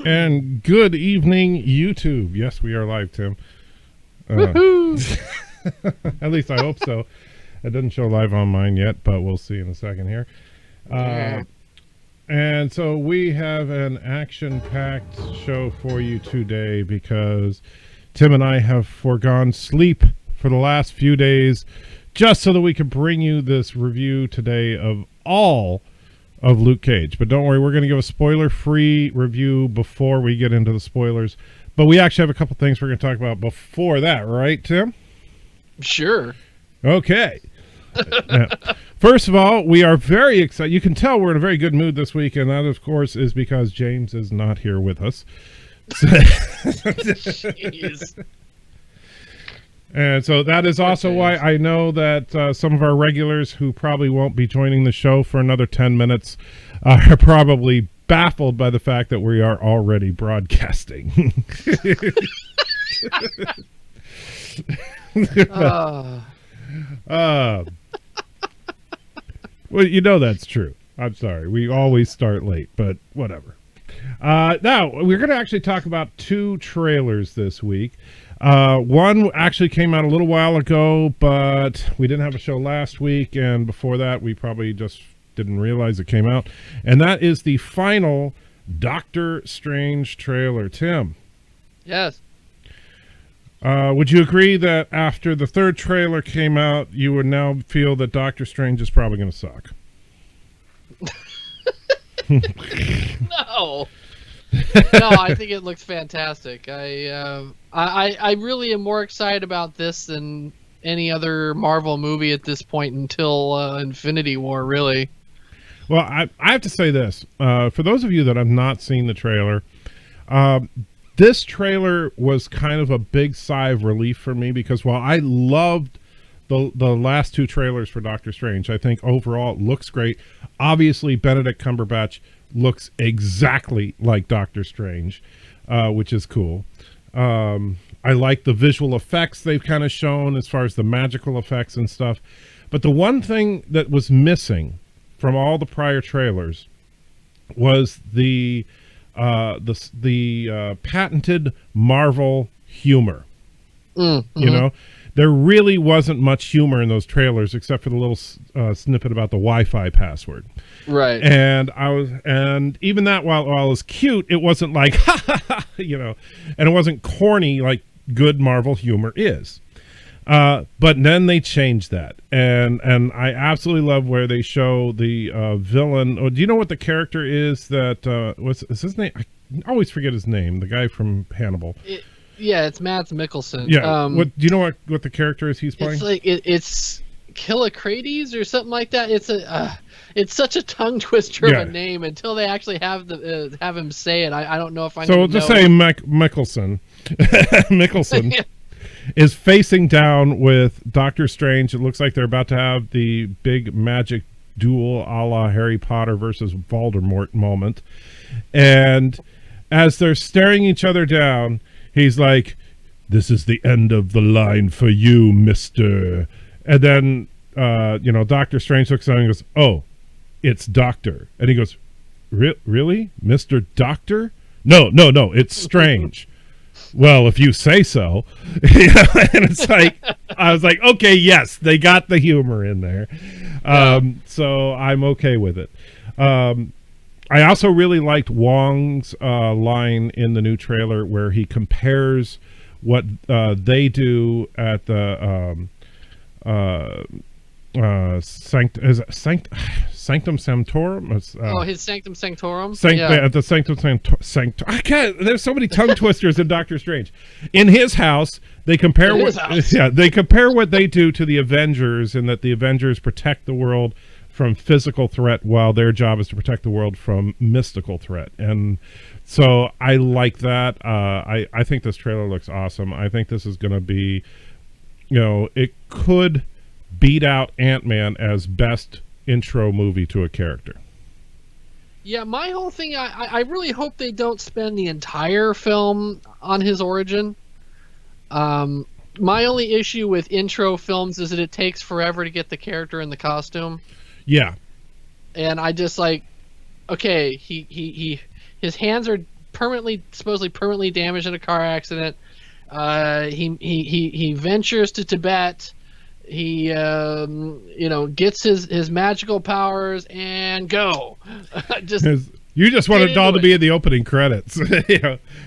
And good evening, YouTube. Yes, we are live, Tim. At least I hope so. It doesn't show live on mine yet, but we'll see in a second here. And so we have an action-packed show for you today because Tim and I have foregone sleep for the last few days just so that we could bring you this review today of all of Luke Cage. But don't worry, we're going to give a spoiler-free review before we get into the spoilers. But we actually have a couple things we're going to talk about before that, right, Tim? Sure. Okay. First of all, we are very excited. You can tell we're in a very good mood this week, and that, of course, is because James is not here with us. Jeez. And so that is also why I know that some of our regulars who probably won't be joining the show for another 10 minutes are probably baffled by the fact that we are already broadcasting. Well, you know that's true. I'm sorry. We always start late, but whatever. Now, we're going to actually talk about two trailers this week. One actually came out a little while ago, but we didn't have a show last week, and before that, we probably just didn't realize it came out. And that is the final Doctor Strange trailer. Tim? Yes. Would you agree that after the third trailer came out, you would now feel that Doctor Strange is probably going to suck? No. No, I think it looks fantastic. I really am more excited about this than any other Marvel movie at this point until Infinity War, really. Well, I have to say this. For those of you that have not seen the trailer, this trailer was kind of a big sigh of relief for me because while I loved the last two trailers for Doctor Strange, I think overall it looks great. Obviously, Benedict Cumberbatch looks exactly like Doctor Strange, which is cool. I like the visual effects they've kind of shown as far as the magical effects and stuff. But the one thing that was missing from all the prior trailers was the patented Marvel humor. Mm-hmm. You know, there really wasn't much humor in those trailers except for the little snippet about the Wi-Fi password. Right. And even that, while it was cute, it wasn't like, you know, and it wasn't corny like good Marvel humor is. But then they changed that, and I absolutely love where they show the villain. Oh, do you know what the character is that is his name? I always forget his name. The guy from Hannibal. Yeah, it's Mads Mikkelsen. Yeah. What do you know? What the character is he's playing? It's like it's Killicrades or something like that. It's such a tongue twister of a name until they actually have him say it. I don't know if I. So just say Mikkelsen. Mikkelsen. Yeah. Is facing down with Doctor Strange. It looks like they're about to have the big magic duel a la Harry Potter versus Voldemort moment. And as they're staring each other down, he's like, "This is the end of the line for you, mister." And then, Doctor Strange looks at him and goes, "Oh, it's Doctor." And he goes, "Really? Mr. Doctor? No, it's Strange." Well, if you say so. And it's like, I was like, okay, yes, they got the humor in there. So I'm okay with it. I also really liked Wong's line in the new trailer where he compares what they do at the Sanctum Sanctorum. His Sanctum Sanctorum. At the Sanctum Sanctorum. I can't. There's so many tongue twisters in Doctor Strange. In his house, they compare they compare what they do to the Avengers, in that the Avengers protect the world from physical threat, while their job is to protect the world from mystical threat. And so I like that. I think this trailer looks awesome. I think this is going to be, it could beat out Ant-Man as best intro movie to a character. Yeah, my whole thing, I really hope they don't spend the entire film on his origin. My only issue with intro films is that it takes forever to get the character in the costume. Yeah. And I just like, okay, his hands are supposedly permanently damaged in a car accident. He ventures to Tibet. He gets his magical powers and go. You just wanted Dahl to be in the opening credits.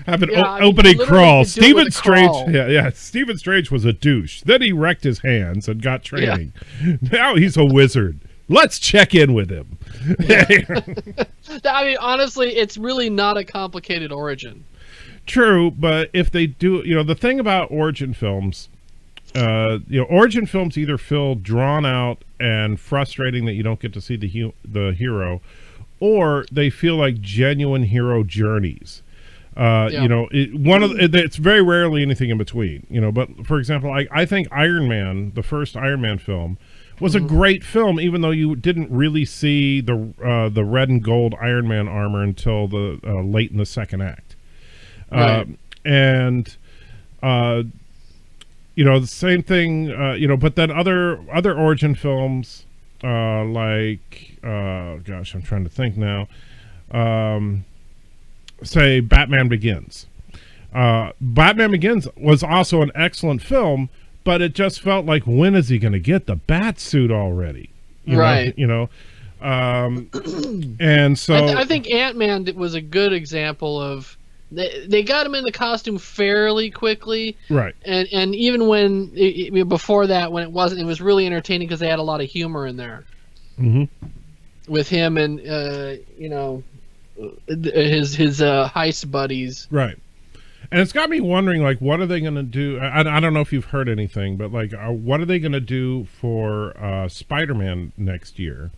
Have an opening crawl. Stephen Strange. Yeah. Stephen Strange was a douche. Then he wrecked his hands and got training. Yeah. Now he's a wizard. Let's check in with him. I mean, honestly, it's really not a complicated origin. True, but if they do, the thing about origin films, origin films either feel drawn out and frustrating that you don't get to see the hero, or they feel like genuine hero journeys. It's very rarely anything in between. But for example, I think Iron Man, the first Iron Man film, was a great film, even though you didn't really see the red and gold Iron Man armor until the late in the second act. Right. The same thing, but then other origin films, I'm trying to think now, say Batman Begins. Batman Begins was also an excellent film, but it just felt like, when is he going to get the bat suit already? Right. And so I think Ant-Man was a good example of, they got him in the costume fairly quickly, right? And even when before that, when it was really entertaining because they had a lot of humor in there, with him and his heist buddies, right? And it's got me wondering, like, what are they going to do? I don't know if you've heard anything, but like, what are they going to do for Spider-Man next year?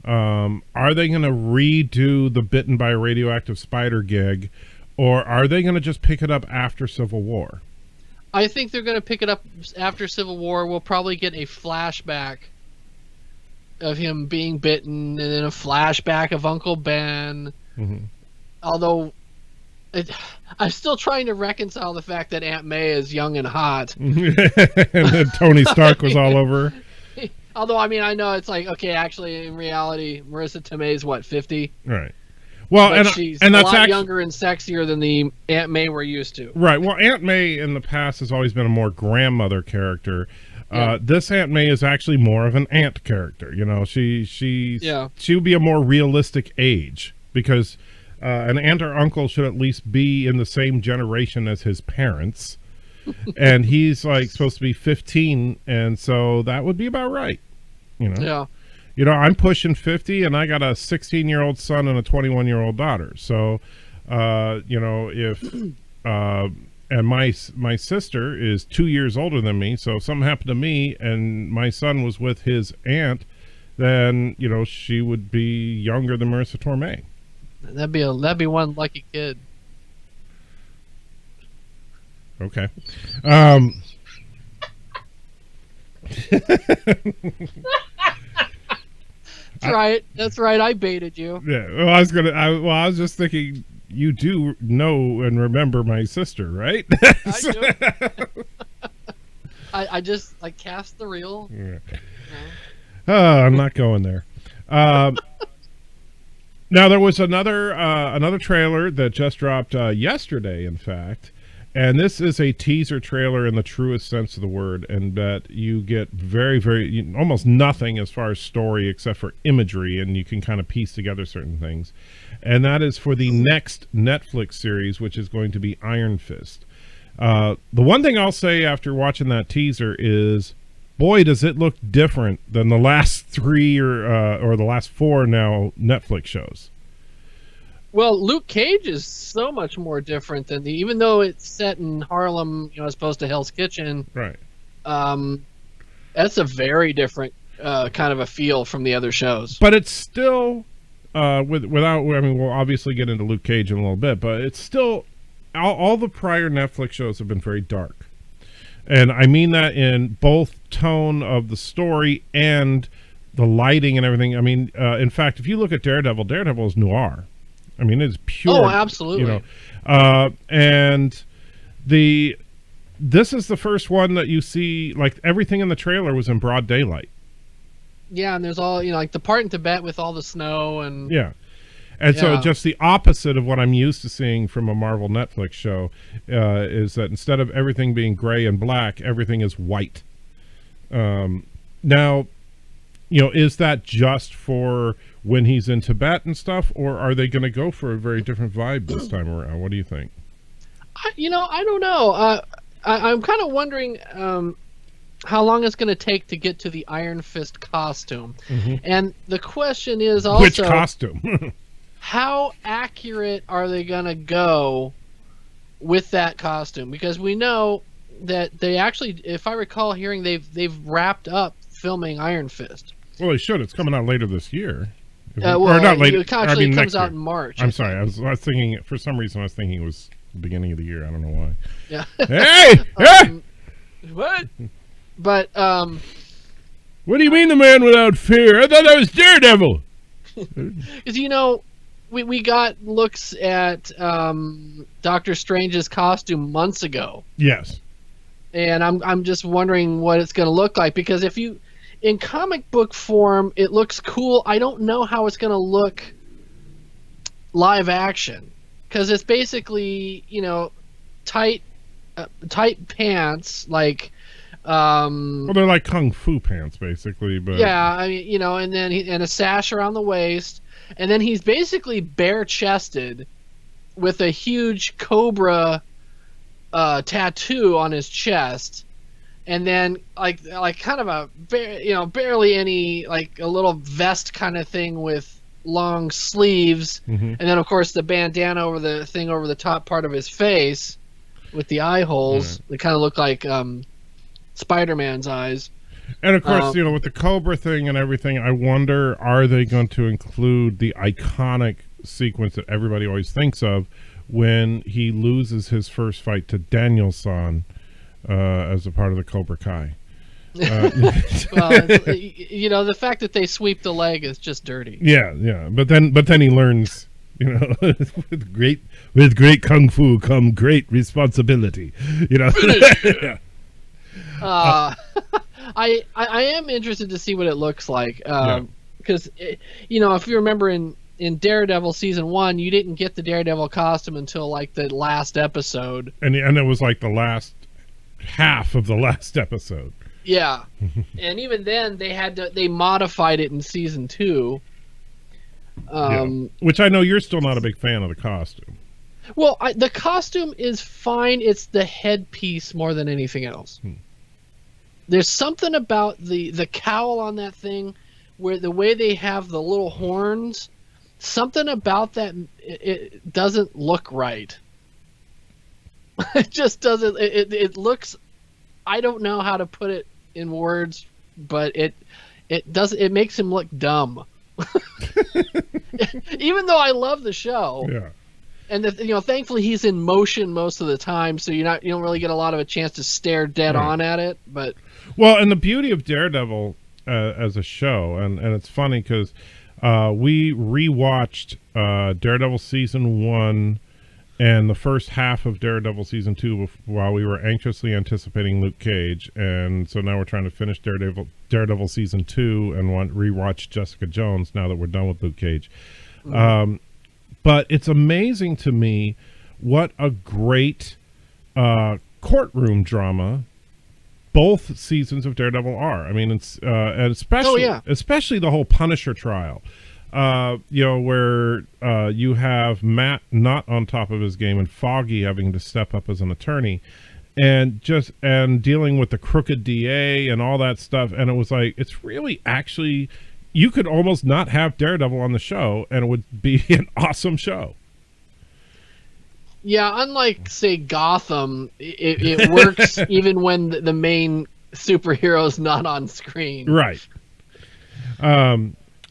Are they going to redo the Bitten by a Radioactive Spider gig? Or are they going to just pick it up after Civil War? I think they're going to pick it up after Civil War. We'll probably get a flashback of him being bitten, and then a flashback of Uncle Ben. Although, I'm still trying to reconcile the fact that Aunt May is young and hot. And then Tony Stark was all over. Although, I mean, I know it's like, okay, actually, in reality, Marissa Tomei's, 50? Right. Well, but she's a lot younger and sexier than the Aunt May we're used to. Right. Well, Aunt May in the past has always been a more grandmother character. Yeah. This Aunt May is actually more of an aunt character. She would be a more realistic age, because an aunt or uncle should at least be in the same generation as his parents, and he's like supposed to be 15, and so that would be about right. Yeah. I'm pushing 50, and I got a 16-year-old son and a 21-year-old daughter. So, and my sister is 2 years older than me. So if something happened to me and my son was with his aunt, then she would be younger than Marissa Tomei. That'd be one lucky kid. Okay. That's right. I baited you. Yeah. Well, I was just thinking, you do know and remember my sister, right? I do. I just cast the reel. Yeah. I'm not going there. Now there was another trailer that just dropped yesterday, in fact. And this is a teaser trailer in the truest sense of the word, and that you get almost nothing as far as story except for imagery, and you can kind of piece together certain things. And that is for the next Netflix series, which is going to be Iron Fist. The one thing I'll say after watching that teaser is, boy, does it look different than the last 3 or the last 4 now Netflix shows. Well, Luke Cage is so much more different than even though it's set in Harlem, as opposed to Hell's Kitchen. Right. That's a very different kind of a feel from the other shows. But it's still, we'll obviously get into Luke Cage in a little bit, but it's still, all the prior Netflix shows have been very dark. And I mean that in both tone of the story and the lighting and everything. I mean, in fact, if you look at Daredevil is noir. I mean, it's pure. Oh, absolutely. And this is the first one that you see, like, everything in the trailer was in broad daylight. Yeah, and there's all, the part in Tibet with all the snow and... Yeah. And so Yeah. just the opposite of what I'm used to seeing from a Marvel Netflix show is that instead of everything being gray and black, everything is white. Now, is that just for when he's in Tibet and stuff, or are they going to go for a very different vibe this time around? What do you think? I don't know. I'm kind of wondering how long it's going to take to get to the Iron Fist costume. And the question is also, which costume? how accurate are they going to go with that costume? Because we know that they actually, if I recall hearing, they've wrapped up filming Iron Fist. Well, they should. It's coming out later this year. Well, or not later. It actually next comes out year. in March. I'm sorry. I was thinking, for some reason, I was thinking it was the beginning of the year. I don't know why. Yeah. Hey! Hey! What? But What do you mean the man without fear? I thought that was Daredevil. because we got looks at Doctor Strange's costume months ago, Yes. and I'm just wondering what it's going to look like, because if you in comic book form it looks cool, I don't know how it's going to look live action, because it's basically tight pants, like Well, they're like kung fu pants, basically. But yeah, I mean, and then and a sash around the waist, and then he's basically bare chested with a huge cobra tattoo on his chest, and then like kind of a barely any, like a little vest kind of thing with long sleeves, and then of course the bandana over the top part of his face with the eye holes that kind of look like Spider-Man's eyes. And of course, with the Cobra thing and everything, I wonder, are they going to include the iconic sequence that everybody always thinks of when he loses his first fight to Daniel-san as a part of the Cobra Kai? Well, the fact that they sweep the leg is just dirty. Yeah. But then he learns, with great kung fu come great responsibility. Yeah. I am interested to see what it looks like, because if you remember in Daredevil season 1, you didn't get the Daredevil costume until like the last episode, and it was like the last half of the last episode. Yeah. And even then they modified it in season 2. Which I know you're still not a big fan of the costume. Well, the costume is fine. It's the headpiece more than anything else. There's something about the cowl on that thing, where the way they have the little horns, something about that, it doesn't look right. It just doesn't. It looks. I don't know how to put it in words, but it does. It makes him look dumb. Even though I love the show. Yeah. And thankfully he's in motion most of the time, so you don't really get a lot of a chance to stare dead on at it. But and the beauty of Daredevil as a show, and it's funny because we rewatched Daredevil season 1 and the first half of Daredevil season 2 while we were anxiously anticipating Luke Cage, and so now we're trying to finish Daredevil season 2 and rewatch Jessica Jones now that we're done with Luke Cage. But it's amazing to me what a great courtroom drama both seasons of Daredevil are. I mean, it's and especially the whole Punisher trial, where you have Matt not on top of his game and Foggy having to step up as an attorney, and dealing with the crooked DA and all that stuff. And it was like, it's really actually. You could almost not have Daredevil on the show, and it would be an awesome show. Yeah, unlike, say, Gotham, it works even when the main superhero's not on screen. Right.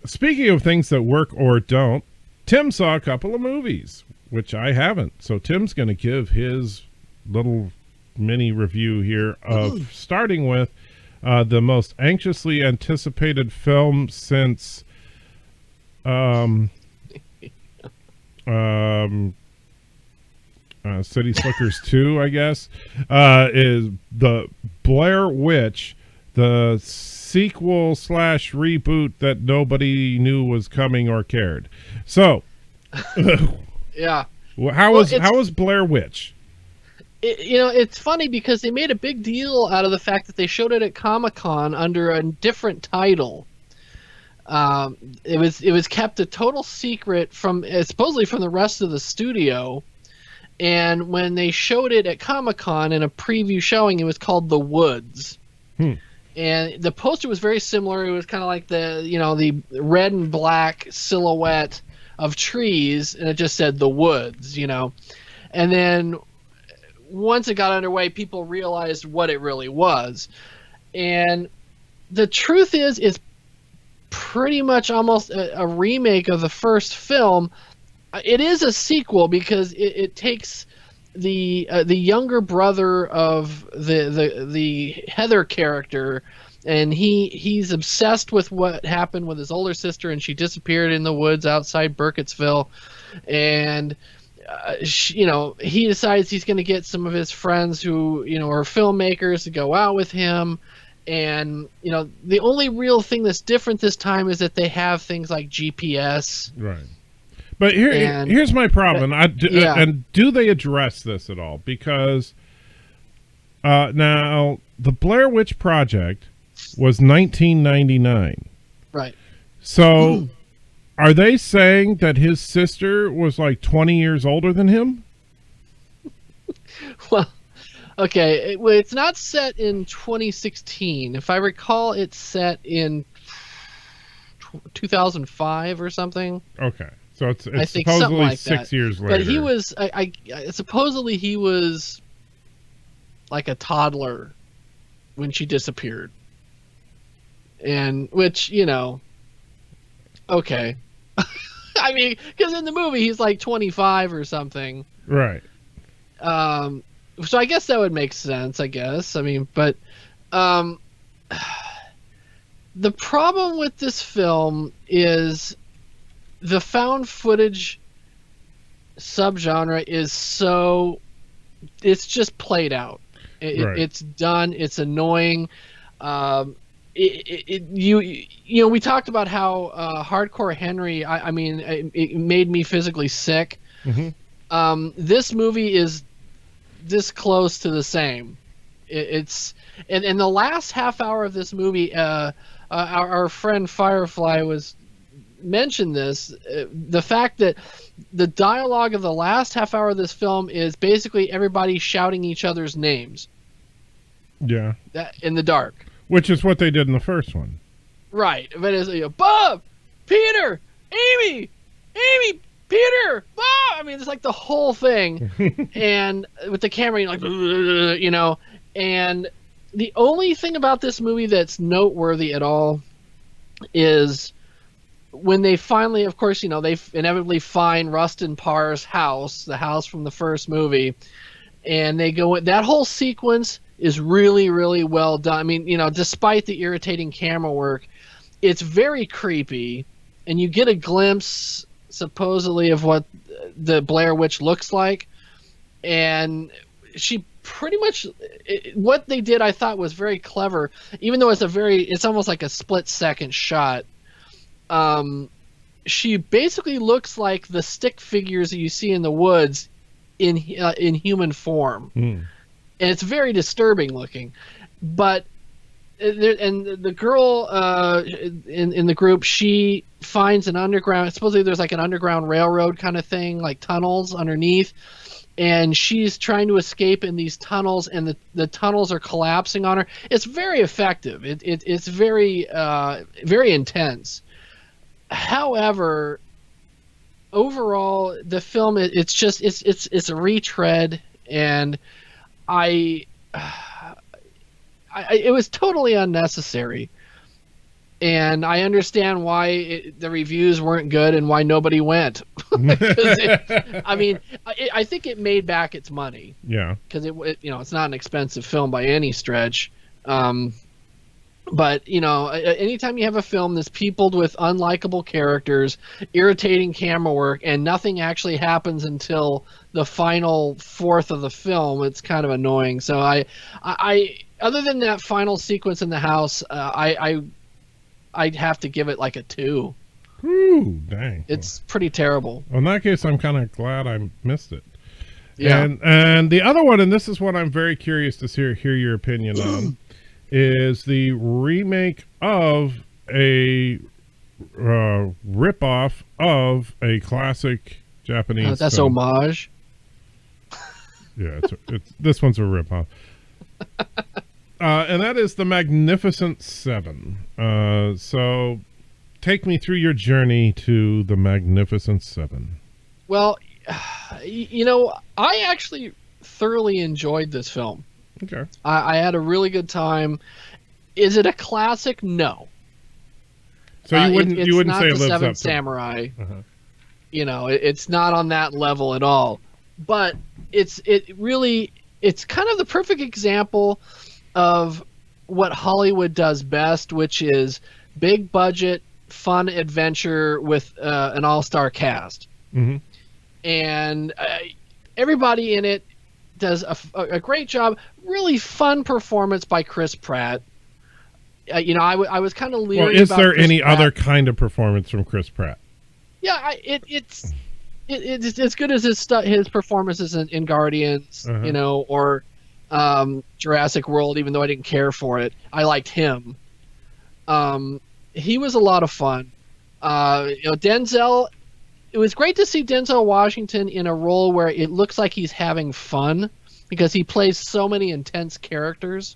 Speaking of things that work or don't, Tim saw a couple of movies, which I haven't. So Tim's going to give his little mini review here of starting with the most anxiously anticipated film since City Slickers 2, I guess, is the Blair Witch, the sequel / reboot that nobody knew was coming or cared. So Yeah. How Well, was Blair Witch? it's funny because they made a big deal out of the fact that they showed it at Comic-Con under a different title. It was kept a total secret from supposedly from the rest of the studio. And when they showed it at Comic-Con in a preview showing, it was called The Woods. And the poster was very similar. It was kind of like the red and black silhouette of trees, and it just said The Woods, And then once it got underway, people realized what it really was. And the truth is pretty much almost a remake of the first film. It is a sequel because it takes the younger brother of the Heather character, and he's obsessed with what happened with his older sister, and she disappeared in the woods outside Burkittsville, and he decides he's going to get some of his friends who are filmmakers to go out with him. And the only real thing that's different this time is that they have things like GPS. Right. But here's my problem. And do they address this at all? Because now the Blair Witch Project was 1999. Right. So are they saying that his sister was like 20 years older than him? Well, okay. It's not set in 2016. If I recall, it's set in 2005 or something. Okay. So it's I think supposedly like 6 years later. But he was, supposedly he was like a toddler when she disappeared. And which, okay. I mean, because in the movie he's like 25 or something. Right. So I guess that would make sense, I guess. I mean, but the problem with this film is the found footage subgenre is it's just played out. Right. It's done. It's annoying. We talked about how Hardcore Henry. I mean, it made me physically sick. Mm-hmm. This movie is this close to the same. It's in the last half hour of this movie. Our friend Firefly mentioned this. The fact that the dialogue of the last half hour of this film is basically everybody shouting each other's names. Yeah. In the dark. Which is what they did in the first one. Right. But it's Bob, Peter, Amy, Peter, Bob. I mean, it's like the whole thing. And with the camera, and the only thing about this movie that's noteworthy at all is when they finally, of course, they inevitably find Rustin Parr's house, the house from the first movie, and they go. That whole sequence is really, really well done. I mean, despite the irritating camera work, it's very creepy, and you get a glimpse, supposedly, of what the Blair Witch looks like, and she pretty much what they did, I thought, was very clever, even though it's almost like a split-second shot. She basically looks like the stick figures that you see in the woods in human form. And it's very disturbing looking. But the girl in the group, she finds an underground, supposedly there's like an underground railroad kind of thing, like tunnels underneath, and she's trying to escape in these tunnels, and the tunnels are collapsing on her. It's very effective. It's very very intense. However, overall, the film it's a retread, and it was totally unnecessary. And I understand why the reviews weren't good and why nobody went. I think it made back its money. Yeah. Because it's not an expensive film by any stretch. But anytime you have a film that's peopled with unlikable characters, irritating camera work, and nothing actually happens until the final fourth of the film, it's kind of annoying. So I other than that final sequence in the house, I'd have to give it like a 2. Ooh, dang. It's pretty terrible. Well, in that case, I'm kind of glad I missed it. Yeah. And the other one, and this is what I'm very curious to hear your opinion on, is the remake of a ripoff of a classic Japanese That's film. homage. Yeah, it's this one's a ripoff. And that is The Magnificent Seven. So take me through your journey to The Magnificent Seven. Well, you know, I actually thoroughly enjoyed this film. Okay. I had a really good time. Is it a classic? No. So you wouldn't it's you wouldn't not say it the lives Seven up to Samurai. Uh-huh. You know, it's not on that level at all. But it's kind of the perfect example of what Hollywood does best, which is big budget, fun adventure with an all-star cast. Mm-hmm. And everybody in it does a great job. Really fun performance by Chris Pratt. You know, I was kind of leery. Well, is about there Chris any Pratt. other kind of performance from Chris Pratt? Yeah, it's as good as his performances in Guardians, Uh-huh. you know, or Jurassic World. Even though I didn't care for it, I liked him. He was a lot of fun. You know, Denzel. It was great to see Denzel Washington in a role where it looks like he's having fun because he plays so many intense characters.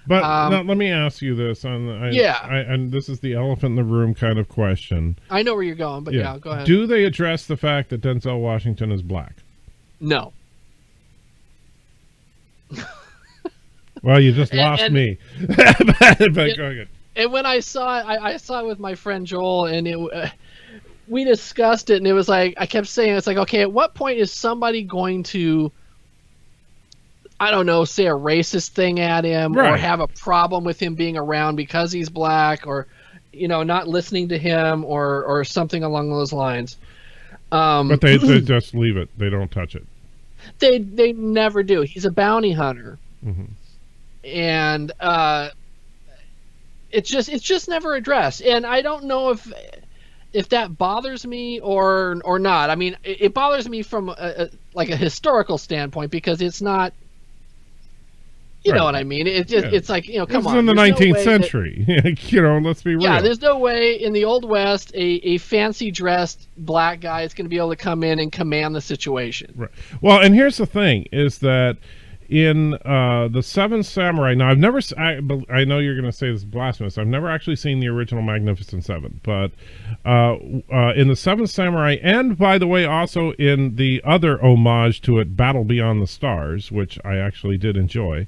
But now, let me ask you this: and this is the elephant in the room kind of question. I know where you're going, but yeah go ahead. Do they address the fact that Denzel Washington is black? No. Well, you just lost me. But go ahead. And when I saw it, I saw it with my friend Joel, and we discussed it, and it was like, I kept saying, it's like, okay, at what point is somebody going to, I don't know, say a racist thing at him, or Right. have a problem with him being around because he's black, or, you know, not listening to him, or something along those lines. But they just leave it. They don't touch it. They never do. He's a bounty hunter. Mm-hmm. And it's just never addressed. And I don't know if that bothers me or not. I mean, it bothers me from a historical standpoint because it's not. You Right. know what I mean? It's like, you know, come This on. is in the there's no 19th way century. You know, let's be real. yeah, there's no way in the Old West a fancy dressed black guy is going to be able to come in and command the situation. Right. Well, and here's the thing: is that in the Seven Samurai. Now, I've never. I know you're going to say this is blasphemous. I've never actually seen the original Magnificent Seven, but in the Seven Samurai, and by the way, also in the other homage to it, Battle Beyond the Stars, which I actually did enjoy.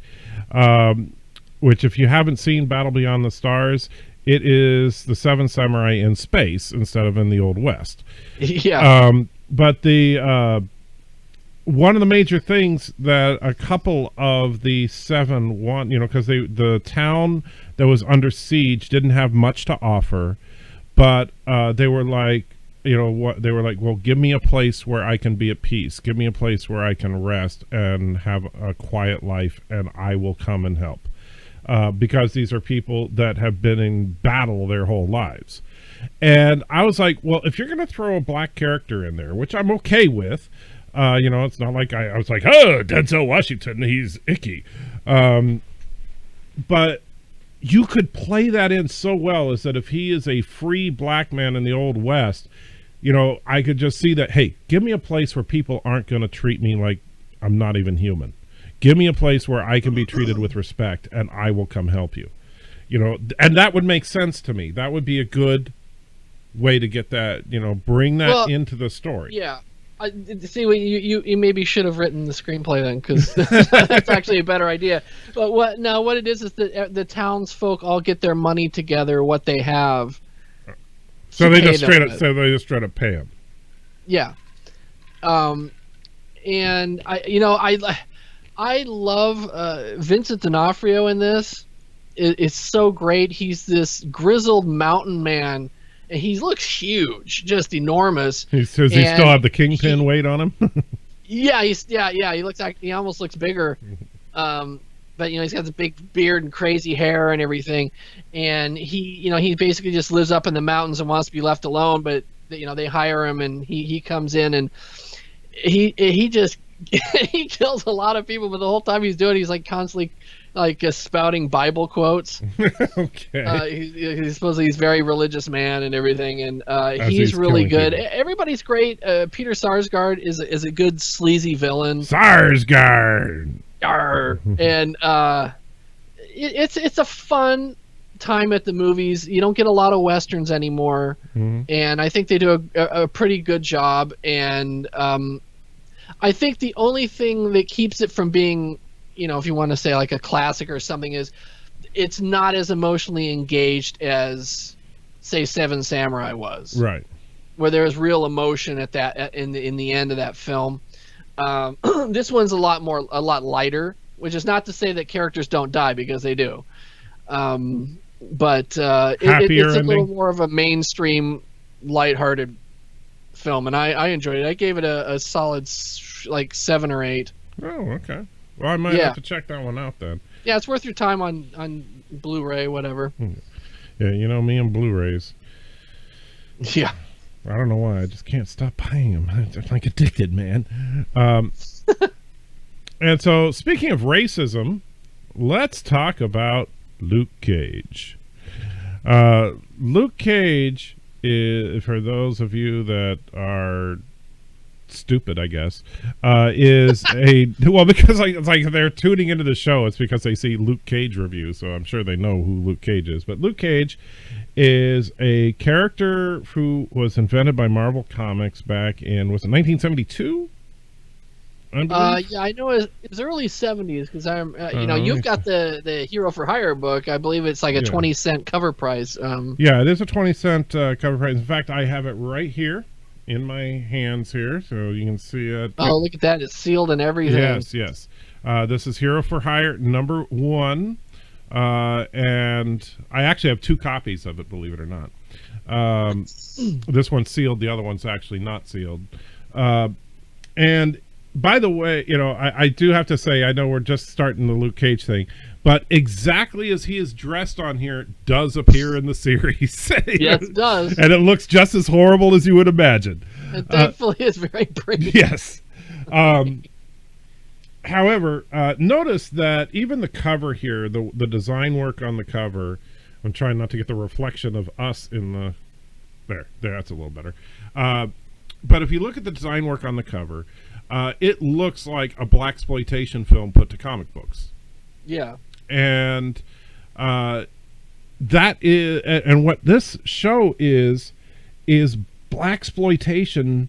Which, if you haven't seen Battle Beyond the Stars, it is the Seven Samurai in space instead of in the Old West. Yeah. But the one of the major things that a couple of the seven want, you know, because the town that was under siege didn't have much to offer, but they were like, you know, what they were like, well, give me a place where I can be at peace, give me a place where I can rest and have a quiet life, and I will come and help, because these are people that have been in battle their whole lives. And I was like, well, if you're going to throw a black character in there, which I'm okay with, you know, it's not like I was like, oh, Denzel Washington, he's icky. But you could play that in so well, is that if he is a free black man in the Old West, you know, I could just see that, hey, give me a place where people aren't going to treat me like I'm not even human. Give me a place where I can be treated with respect, and I will come help you. You know, and that would make sense to me. That would be a good way to get that, you know, bring that into the story. Yeah. See, you maybe should have written the screenplay then, because that's actually a better idea. But what it is that the townsfolk all get their money together, what they have. So they just straight up pay him. Yeah. And I love Vincent D'Onofrio in this. It's so great. He's this grizzled mountain man. And he looks huge, just enormous. Does he still have the kingpin weight on him? Yeah, he looks like he almost looks bigger. but he's got this big beard and crazy hair and everything, and he basically just lives up in the mountains and wants to be left alone. But they hire him, and he comes in, and he just he kills a lot of people. But the whole time he's doing it, he's like constantly like spouting Bible quotes. Okay. He's supposedly he's a very religious man and everything, and he's really good. people. Everybody's great. Peter Sarsgaard is a good sleazy villain. Sarsgaard. Arr. And it's a fun time at the movies. You don't get a lot of westerns anymore, and I think they do a pretty good job. And I think the only thing that keeps it from being, if you want to say like a classic or something, is it's not as emotionally engaged as, say, Seven Samurai was. Right. Where there's real emotion at that in the end of that film. This one's a lot lighter, which is not to say that characters don't die, because they do. But it's a little more of a mainstream, lighthearted film, and I enjoyed it. I gave it a solid like 7 or 8. Oh, okay. Well, I might have to check that one out then. Yeah, it's worth your time on Blu-ray, whatever. Yeah, me and Blu-rays. Yeah. I don't know why. I just can't stop buying them. I'm like addicted, man. And so, speaking of racism, let's talk about Luke Cage. Luke Cage is, for those of you that are stupid, I guess, is because it's like they're tuning into the show. It's because they see Luke Cage reviews, so I'm sure they know who Luke Cage is. But Luke Cage is a character who was invented by Marvel Comics back in, was it 1972? Yeah, I know it's early 70s, because you've got the Hero for Hire book. I believe it's like a 20-cent cover price. Yeah, it is a 20-cent cover price. In fact, I have it right here in my hands here, so you can see it. Oh, look at that. It's sealed and everything. Yes. This is Hero for Hire #1. And I actually have 2 copies of it, believe it or not. This one's sealed. The other one's actually not sealed. And by the way, I do have to say, I know we're just starting the Luke Cage thing, but exactly as he is dressed on here does appear in the series. Yes, it does. And it looks just as horrible as you would imagine. And thankfully, it's very pretty. Yes. However, notice that even the cover here, the design work on the cover, I'm trying not to get the reflection of us in the... There, that's a little better. But if you look at the design work on the cover, it looks like a blaxploitation film put to comic books. Yeah. And that is... And what this show is blaxploitation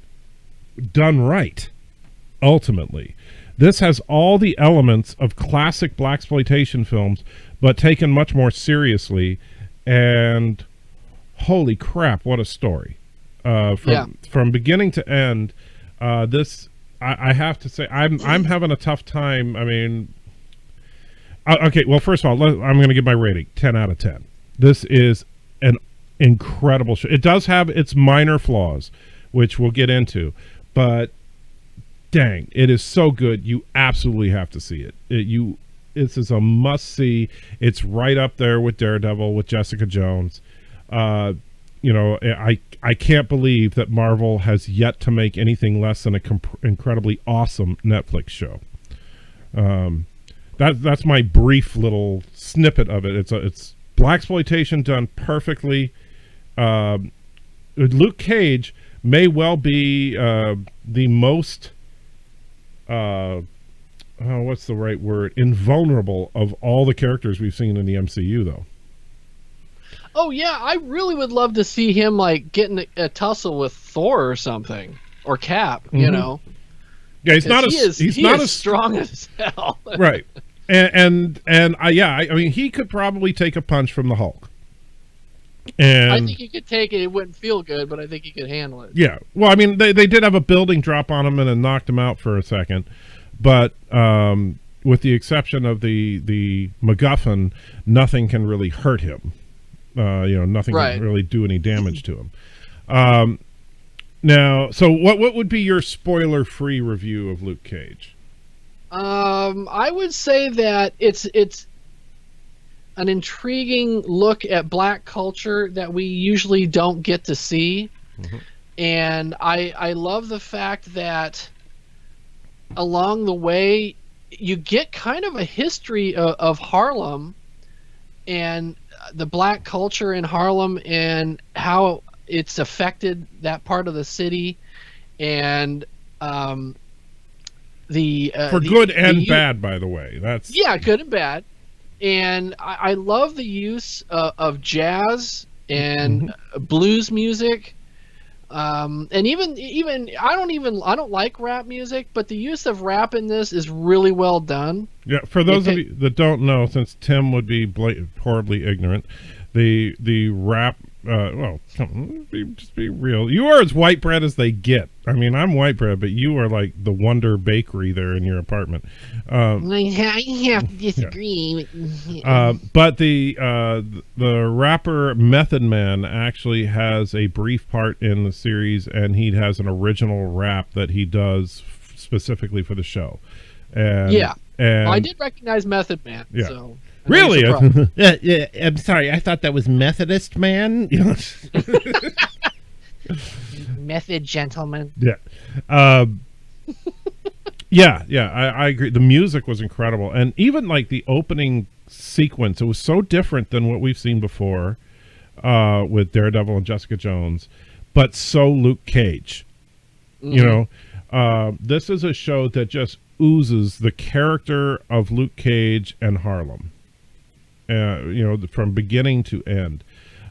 done right, ultimately. This has all the elements of classic blaxploitation films, but taken much more seriously. And holy crap, what a story! From beginning to end, this I have to say I'm having a tough time. I mean, okay. Well, first of all, I'm going to give my rating 10 out of 10. This is an incredible show. It does have its minor flaws, which we'll get into, but dang, it is so good. You absolutely have to see it. This is a must-see. It's right up there with Daredevil, with Jessica Jones. I can't believe that Marvel has yet to make anything less than an incredibly awesome Netflix show. That's my brief little snippet of it. It's blaxploitation done perfectly. Luke Cage may well be the most what's the right word? Invulnerable of all the characters we've seen in the MCU, though. Oh yeah, I really would love to see him like getting a tussle with Thor or something, or Cap. Yeah, he's not as strong as hell. Right, and I mean, he could probably take a punch from the Hulk. And I think he could take it. It wouldn't feel good, but I think he could handle it. Yeah. Well, I mean, they did have a building drop on him and it knocked him out for a second. But with the exception of the MacGuffin, nothing can really hurt him. Nothing can really do any damage to him. Now, so what would be your spoiler-free review of Luke Cage? I would say that it's an intriguing look at black culture that we usually don't get to see. Mhm. And I love the fact that along the way you get kind of a history of Harlem and the black culture in Harlem and how it's affected that part of the city, and For the good and the bad, by the way. That's yeah, good and bad. And I love the use of jazz and blues music, and even I don't like rap music, but the use of rap in this is really well done. Yeah, for those of you that don't know, since Tim would be horribly ignorant, the rap. Well, just be real. You are as white bread as they get. I mean, I'm white bread, but you are like the Wonder Bakery there in your apartment. I have to disagree. But the rapper Method Man actually has a brief part in the series, and he has an original rap that he does specifically for the show. And Yeah. and Well, I did recognize Method Man. Yeah. So really. Yeah, I'm sorry. I thought that was Methodist man. Method Gentleman. Yeah. Yeah, I agree. The music was incredible. And even like the opening sequence, it was so different than what we've seen before with Daredevil and Jessica Jones, but so Luke Cage. Mm-hmm. You know, this is a show that just oozes the character of Luke Cage and Harlem. You know, from beginning to end.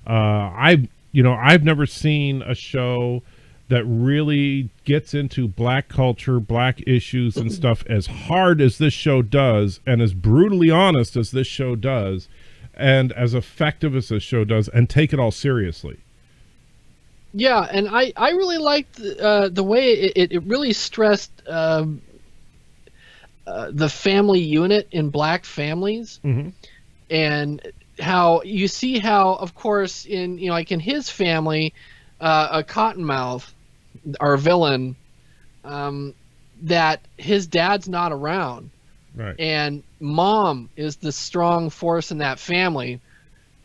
I've never seen a show that really gets into black culture, black issues and stuff as hard as this show does, and as brutally honest as this show does, and as effective as this show does, and take it all seriously. Yeah, and I really liked the way it really stressed the family unit in black families. Mm-hmm. And how you see how, of course, in like in his family, a Cottonmouth, our villain, that his dad's not around, Right. and mom is the strong force in that family,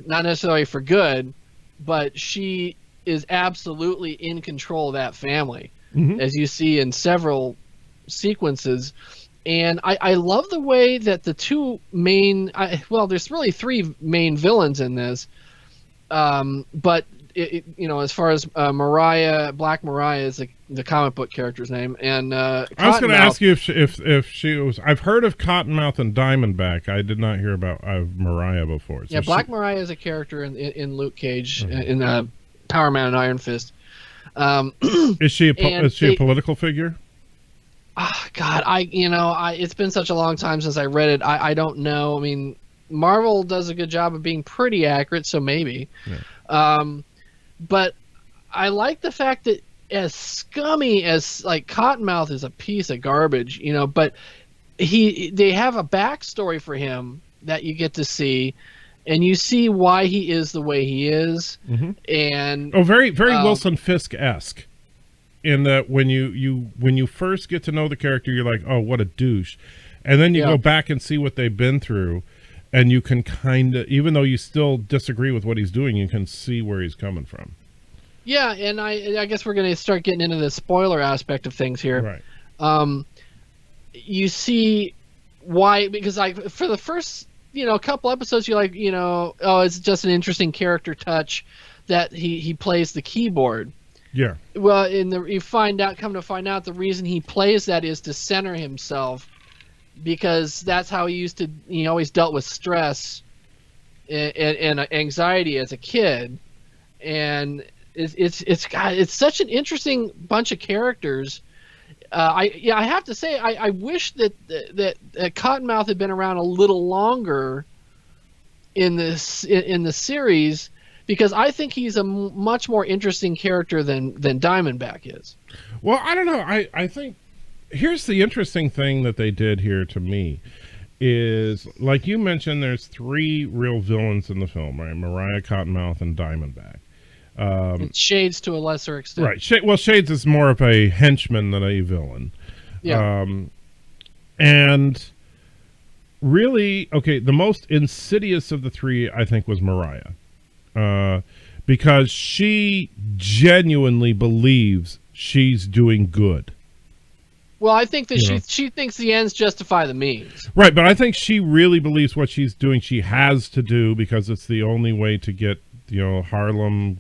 not necessarily for good, but she is absolutely in control of that family, Mm-hmm. as you see in several sequences. And I love the way that the two main, there's really three main villains in this, but as far as Black Mariah is the comic book character's name, and I was going to ask you if she was. I've heard of Cottonmouth and Diamondback. I did not hear about Mariah before. So yeah, Black Mariah is a character in Luke Cage, Mm-hmm. in Power Man and Iron Fist. Is she a political figure? God, it's been such a long time since I read it. I don't know. I mean, Marvel does a good job of being pretty accurate, so maybe. Yeah. But I like the fact that as scummy as like Cottonmouth is a piece of garbage, but they have a backstory for him that you get to see, and you see why he is the way he is. Mm-hmm. And very Wilson Fisk-esque. In that when you first get to know the character, you're like, oh, what a douche, and then you go back and see what they've been through, and you can kind of, even though you still disagree with what he's doing, you can see where he's coming from. Yeah, and I guess we're going to start getting into the spoiler aspect of things here. Right. You see why, because for the first couple episodes, you're like, oh, it's just an interesting character touch that he plays the keyboard. Yeah. Well, come to find out the reason he plays that is to center himself, because that's how he always dealt with stress and anxiety as a kid, and it's such an interesting bunch of characters. I have to say I wish that Cottonmouth had been around a little longer in the series, because I think he's a much more interesting character than Diamondback is. Well, I don't know. I think here's the interesting thing that they did here to me is, like you mentioned, there's three real villains in the film, right? Mariah, Cottonmouth, and Diamondback. It's Shades to a lesser extent. Right. Shades is more of a henchman than a villain. Yeah. And really, okay, the most insidious of the three, I think, was Mariah. Because she genuinely believes she's doing good. Well, I think that You know. she thinks the ends justify the means. Right, but I think she really believes what she's doing she has to do because it's the only way to get, Harlem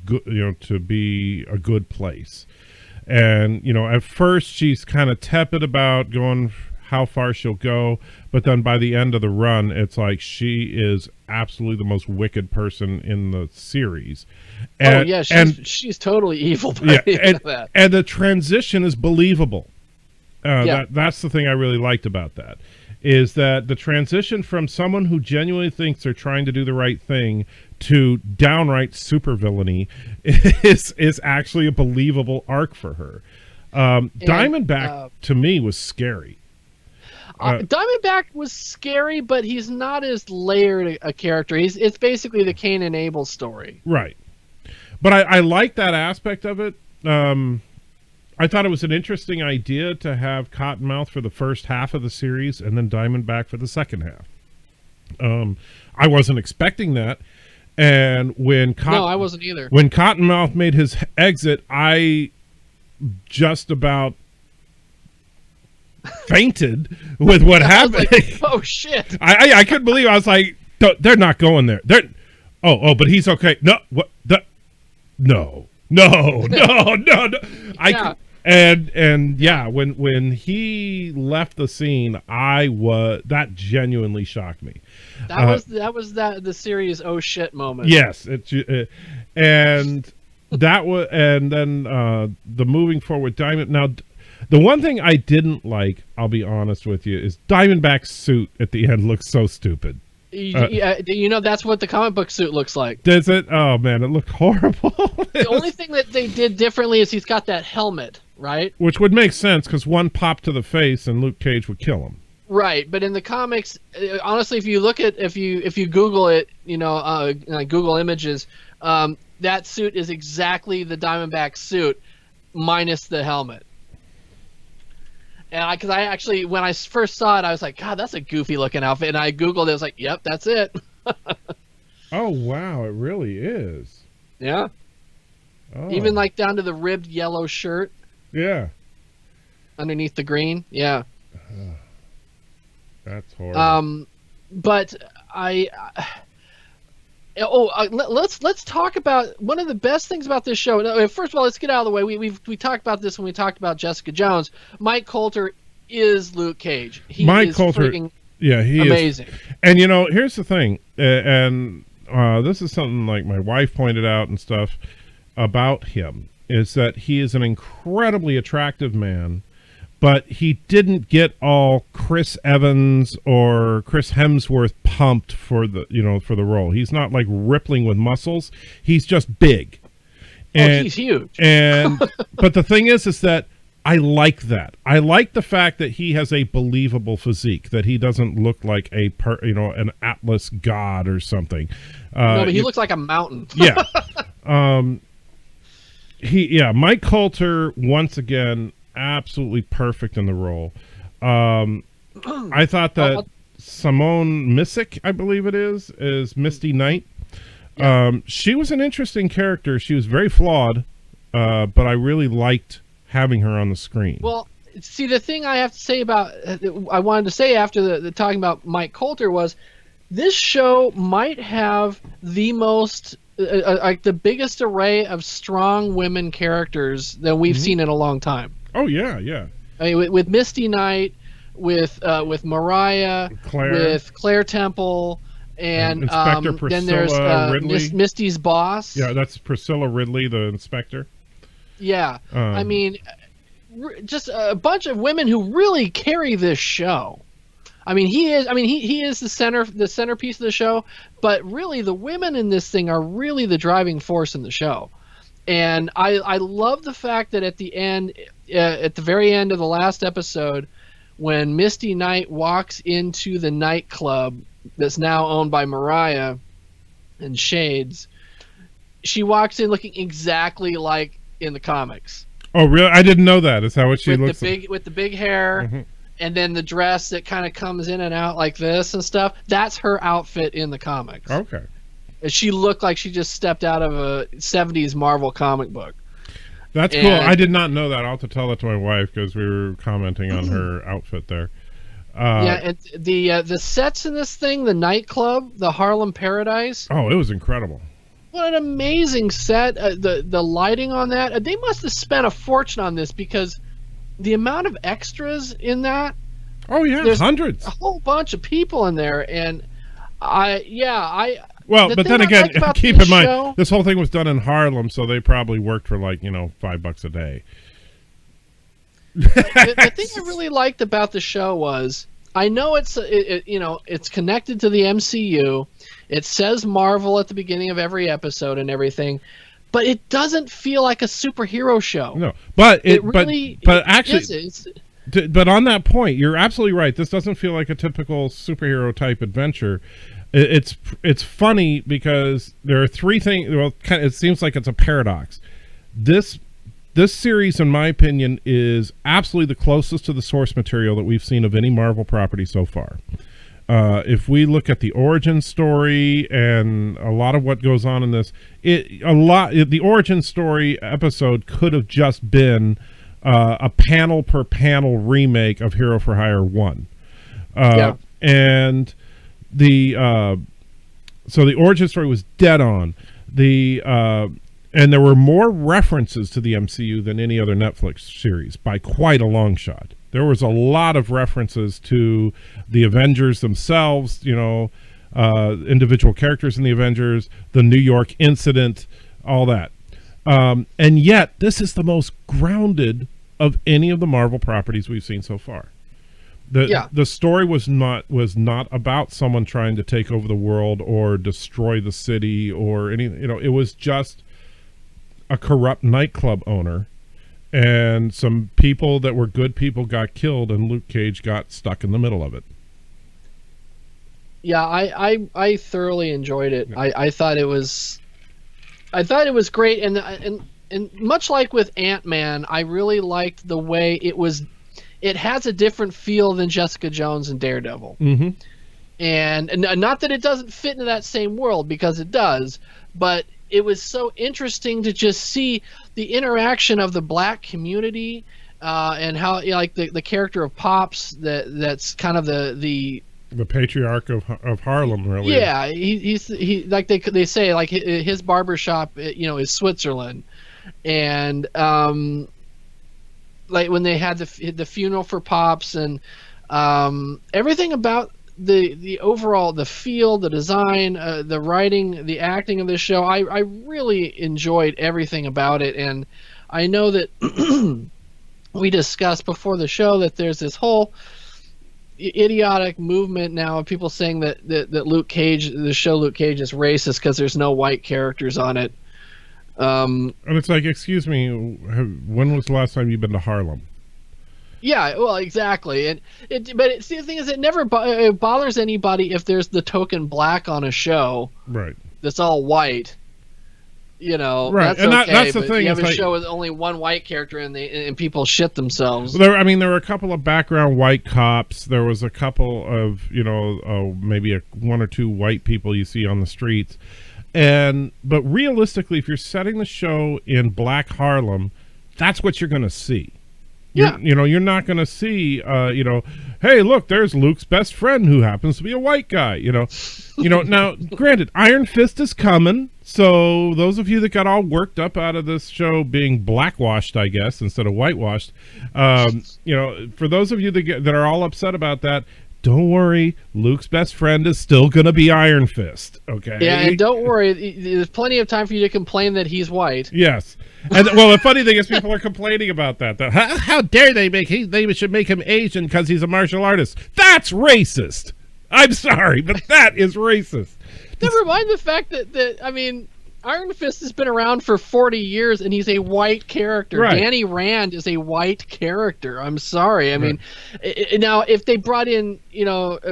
to be a good place. And, at first she's kind of tepid about going how far she'll go, but then by the end of the run, it's like she is absolutely the most wicked person in the series. And, she's totally evil by yeah, the end of that. and the transition is believable. Yeah. That's the thing I really liked about that, is that the transition from someone who genuinely thinks they're trying to do the right thing to downright supervillainy is actually a believable arc for her. Diamondback, to me, was scary. Diamondback was scary, but he's not as layered a character. It's basically the Cain and Abel story. Right. But I like that aspect of it. I thought it was an interesting idea to have Cottonmouth for the first half of the series and then Diamondback for the second half. I wasn't expecting that. And No, I wasn't either. When Cottonmouth made his exit, I just about fainted with what happened. Like, oh shit! I couldn't believe it. I was like, they're not going there. But he's okay. No, what? No. Yeah. And yeah, when he left the scene, that genuinely shocked me. That was the series oh shit moment. Yes, and that was, and then the moving forward Diamond. Now, the one thing I didn't like, I'll be honest with you, is Diamondback's suit at the end looks so stupid. That's what the comic book suit looks like. Does it? Oh man, it looked horrible. The only thing that they did differently is he's got that helmet, right? Which would make sense because one popped to the face and Luke Cage would kill him. Right, but in the comics, honestly, if you Google it, Google Images, that suit is exactly the Diamondback suit, minus the helmet. And because I actually, when I first saw it, I was like, God, that's a goofy looking outfit. And I Googled it, I was like, yep, that's it. Oh, wow, it really is. Yeah. Oh. Even like down to the ribbed yellow shirt. Yeah. Underneath the green. Yeah. That's horrible. But let's talk about one of the best things about this show. No, first of all, let's get out of the way. We talked about this when we talked about Jessica Jones. Mike Coulter is Luke Cage. He is freaking amazing. Is. And here's the thing, and this is something like my wife pointed out and stuff about him, is that he is an incredibly attractive man, but he didn't get all Chris Evans or Chris Hemsworth pumped for the role. He's not like rippling with muscles. He's just big. And, he's huge. But the thing is that I like that. I like the fact that he has a believable physique, that he doesn't look like an Atlas god or something. No, but he looks like a mountain. Yeah. Mike Coulter, once again, absolutely perfect in the role. I thought that Simone Missick, I believe it is Misty Knight. Yeah. She was an interesting character. She was very flawed, but I really liked having her on the screen. Well, see, the thing I have to say I wanted to say after the talking about Mike Coulter was, this show might have the most like the biggest array of strong women characters that we've seen in a long time. Oh yeah. I mean, with Misty Knight, with Mariah, with Claire Temple, and Inspector Priscilla then there's Ridley. Misty's boss. Yeah, that's Priscilla Ridley, the inspector. Yeah, I mean, just a bunch of women who really carry this show. I mean, he is the centerpiece of the show, but really the women in this thing are really the driving force in the show. And I love the fact that at the end, at the very end of the last episode, when Misty Knight walks into the nightclub that's now owned by Mariah and Shades, she walks in looking exactly like in the comics. Oh, really? I didn't know that. Is that what she looks like? With the big hair. and then the dress that kind of comes in and out like this and stuff. That's her outfit in the comics. Okay. She looked like she just stepped out of a 70s Marvel comic book. That's cool. I did not know that. I'll have to tell that to my wife because we were commenting on her outfit there. And the sets in this thing, the nightclub, the Harlem Paradise. Oh, it was incredible. What an amazing set. The lighting on that. They must have spent a fortune on this because the amount of extras in that. Oh, yeah. There's hundreds. A whole bunch of people in there. And well, but then again, keep in mind, this whole thing was done in Harlem, so they probably worked for like, $5 a day. The thing I really liked about the show was, I know it's connected to the MCU. It says Marvel at the beginning of every episode and everything, but it doesn't feel like a superhero show. No, but but on that point, you're absolutely right. This doesn't feel like a typical superhero type adventure. It's funny because there are three things. Well, it seems like it's a paradox. This series, in my opinion, is absolutely the closest to the source material that we've seen of any Marvel property so far. If we look at the origin story and a lot of what goes on in this, the origin story episode could have just been a panel per panel remake of Hero for Hire 1. And so the origin story was dead on. And there were more references to the MCU than any other Netflix series by quite a long shot. There was a lot of references to the Avengers themselves, individual characters in the Avengers, the New York incident, all that. And yet, this is the most grounded of any of the Marvel properties we've seen so far. The story was not about someone trying to take over the world or destroy the city or anything. It was just a corrupt nightclub owner, and some people that were good people got killed, and Luke Cage got stuck in the middle of it. Yeah, I thoroughly enjoyed it. Yeah. I thought it was great, and much like with Ant-Man, I really liked the way it has a different feel than Jessica Jones and Daredevil. Mm-hmm. And not that it doesn't fit into that same world, because it does, but it was so interesting to just see the interaction of the black community and how, like, the character of Pops, that's kind of the patriarch of Harlem, really. Yeah, he's like they say, like, his barbershop, is Switzerland. And like when they had the funeral for Pops, and everything about the overall, the feel, the design, the writing, the acting of this show, I really enjoyed everything about it. And I know that we discussed before the show that there's this whole idiotic movement now of people saying that Luke Cage, the show Luke Cage, is racist because there's no white characters on it. And it's like, excuse me, when was the last time you've been to Harlem? Yeah, well, exactly. But the thing is, it never bothers anybody if there's the token black on a show, right? That's all white. Right. That's and okay. That's the thing. You have a show with only one white character, and people shit themselves. There were a couple of background white cops. There was a couple of, maybe one or two white people you see on the streets. But realistically, if you're setting the show in Black Harlem, that's what you're going to see. You're not going to see, hey, look, there's Luke's best friend who happens to be a white guy. Now, granted, Iron Fist is coming. So those of you that got all worked up out of this show being blackwashed, I guess, instead of whitewashed, for those of you that are all upset about that, don't worry, Luke's best friend is still going to be Iron Fist, okay? Yeah, and don't worry, there's plenty of time for you to complain that he's white. Yes. And, well, the funny thing is people are complaining about that. How dare they should make him Asian because he's a martial artist. That's racist. I'm sorry, but that is racist. Never mind the fact that Iron Fist has been around for 40 years, and he's a white character. Right. Danny Rand is a white character. I'm sorry. Now, if they brought in,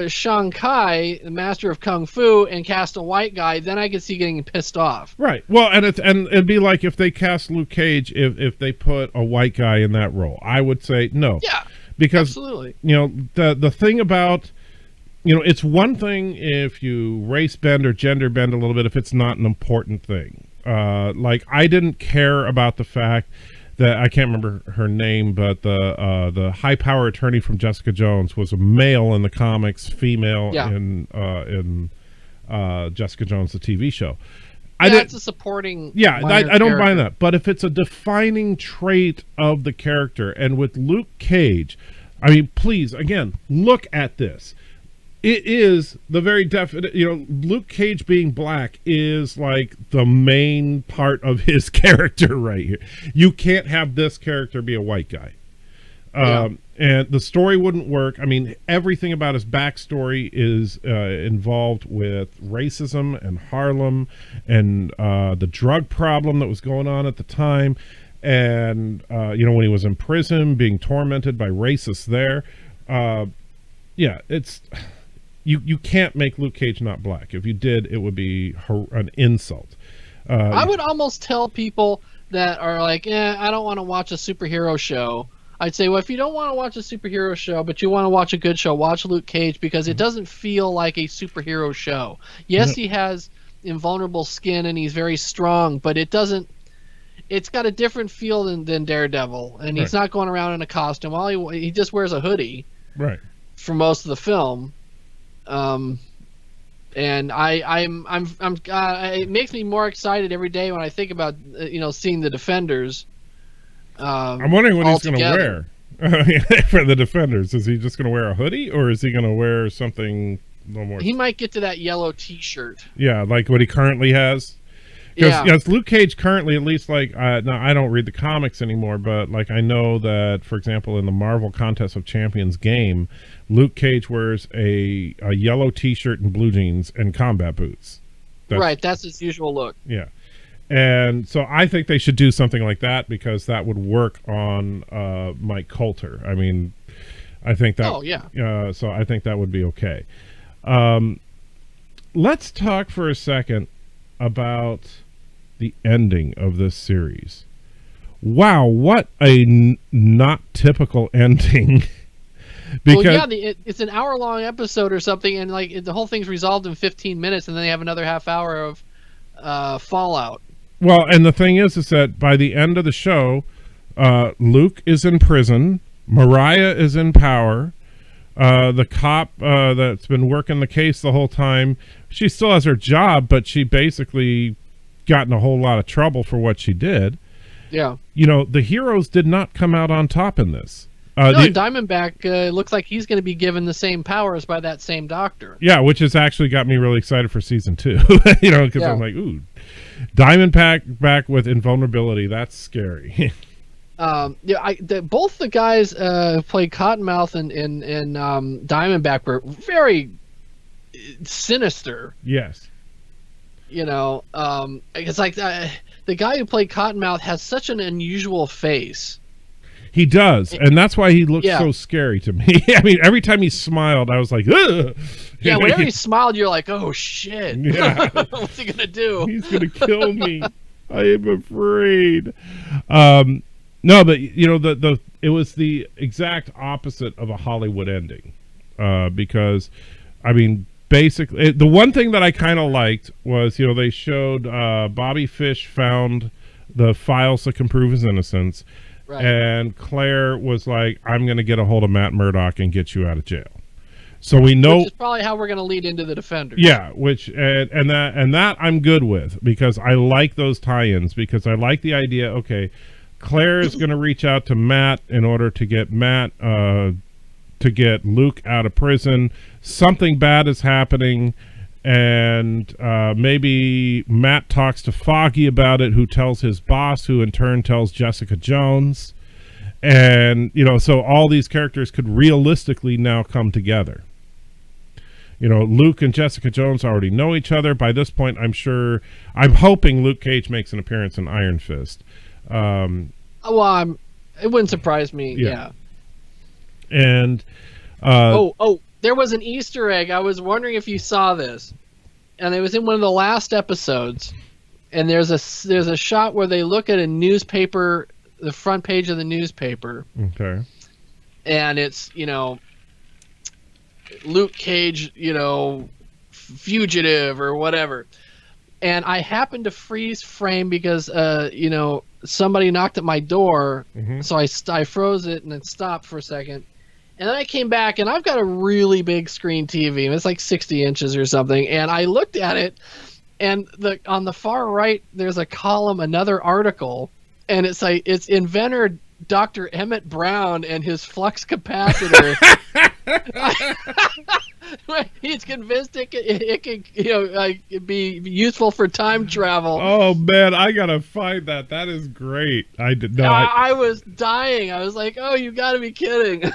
Shang Kai, the master of Kung Fu, and cast a white guy, then I could see getting pissed off. Right. Well, and it'd be like if they cast Luke Cage, if they put a white guy in that role. I would say no. Yeah. because Absolutely. the thing about, it's one thing if you race bend or gender bend a little bit if it's not an important thing. Like I didn't care about the fact that I can't remember her name, but the high power attorney from Jessica Jones was a male in the comics, female in Jessica Jones, the TV show. It's a supporting. Yeah, I don't character. mind that. But if it's a defining trait of the character, and with Luke Cage, I mean, please, again, look at this. It is the very definite, Luke Cage being black is like the main part of his character right here. You can't have this character be a white guy. And the story wouldn't work. I mean, everything about his backstory is involved with racism and Harlem and the drug problem that was going on at the time. And, when he was in prison being tormented by racists there. It's... You can't make Luke Cage not black. If you did, it would be an insult. I would almost tell people that are like, I don't want to watch a superhero show. I'd say, well, if you don't want to watch a superhero show, but you want to watch a good show, watch Luke Cage, because it doesn't feel like a superhero show. Yes, he has invulnerable skin and he's very strong, but it's got a different feel than Daredevil. And he's not going around in a costume. He just wears a hoodie for most of the film. And it makes me more excited every day when I think about seeing the Defenders. I'm wondering what he's going to wear for the Defenders. Is he just going to wear a hoodie, or is he going to wear something a little more? He might get to that yellow T-shirt. Yeah, like what he currently has. Because Luke Cage currently, at least, like, now I don't read the comics anymore, but like I know that, for example, in the Marvel Contest of Champions game, Luke Cage wears a yellow T-shirt and blue jeans and combat boots. That's his usual look. Yeah. And so I think they should do something like that, because that would work on Mike Coulter. I mean, I think that... Oh, yeah. So I think that would be okay. Let's talk for a second about the ending of this series. Wow, what a not typical ending. Because it's an hour-long episode or something, and like the whole thing's resolved in 15 minutes, and then they have another half hour of fallout. Well, and the thing is that by the end of the show, Luke is in prison, Mariah is in power, the cop that's been working the case the whole time, she still has her job, but she basically got in a whole lot of trouble for what she did. Yeah. The heroes did not come out on top in this. Diamondback looks like he's going to be given the same powers by that same doctor. Yeah, which has actually got me really excited for season 2. Because I'm like, ooh, Diamondback back with invulnerability. That's scary. Both the guys who played Cottonmouth and Diamondback were very sinister. Yes. It's like the guy who played Cottonmouth has such an unusual face. He does, and that's why he looks so scary to me. I mean, every time he smiled, I was like, ugh! Yeah, whenever he smiled, you're like, oh, shit. Yeah. What's he going to do? He's going to kill me. I am afraid. No, but, it was the exact opposite of a Hollywood ending. Because, I mean, basically, the one thing that I kind of liked was, they showed Bobby Fish found the files that can prove his innocence. Right. And Claire was like, I'm going to get a hold of Matt Murdock and get you out of jail. So we know... Which is probably how we're going to lead into the Defenders. Yeah, and that I'm good with, because I like those tie-ins, because I like the idea, okay, Claire is going to reach out to Matt in order to get to get Luke out of prison. Something bad is happening, and maybe Matt talks to Foggy about it, who tells his boss, who in turn tells Jessica Jones. And, so all these characters could realistically now come together. Luke and Jessica Jones already know each other. By this point, I'm hoping Luke Cage makes an appearance in Iron Fist. It wouldn't surprise me. Yeah. And there was an Easter egg. I was wondering if you saw this, and it was in one of the last episodes. And there's a shot where they look at a newspaper, the front page of the newspaper. Okay. and it's Luke Cage, fugitive or whatever. And I happened to freeze frame because somebody knocked at my door, so I froze it and it stopped for a second. And then I came back, and I've got a really big screen TV. It's like 60 inches or something. And I looked at it, and on the far right, there's a column, another article, and it's inventor Dr. Emmett Brown and his flux capacitor. He's convinced it can be useful for time travel. Oh man, I gotta find that. That is great. I was dying. I was like, "Oh, you got to be kidding!"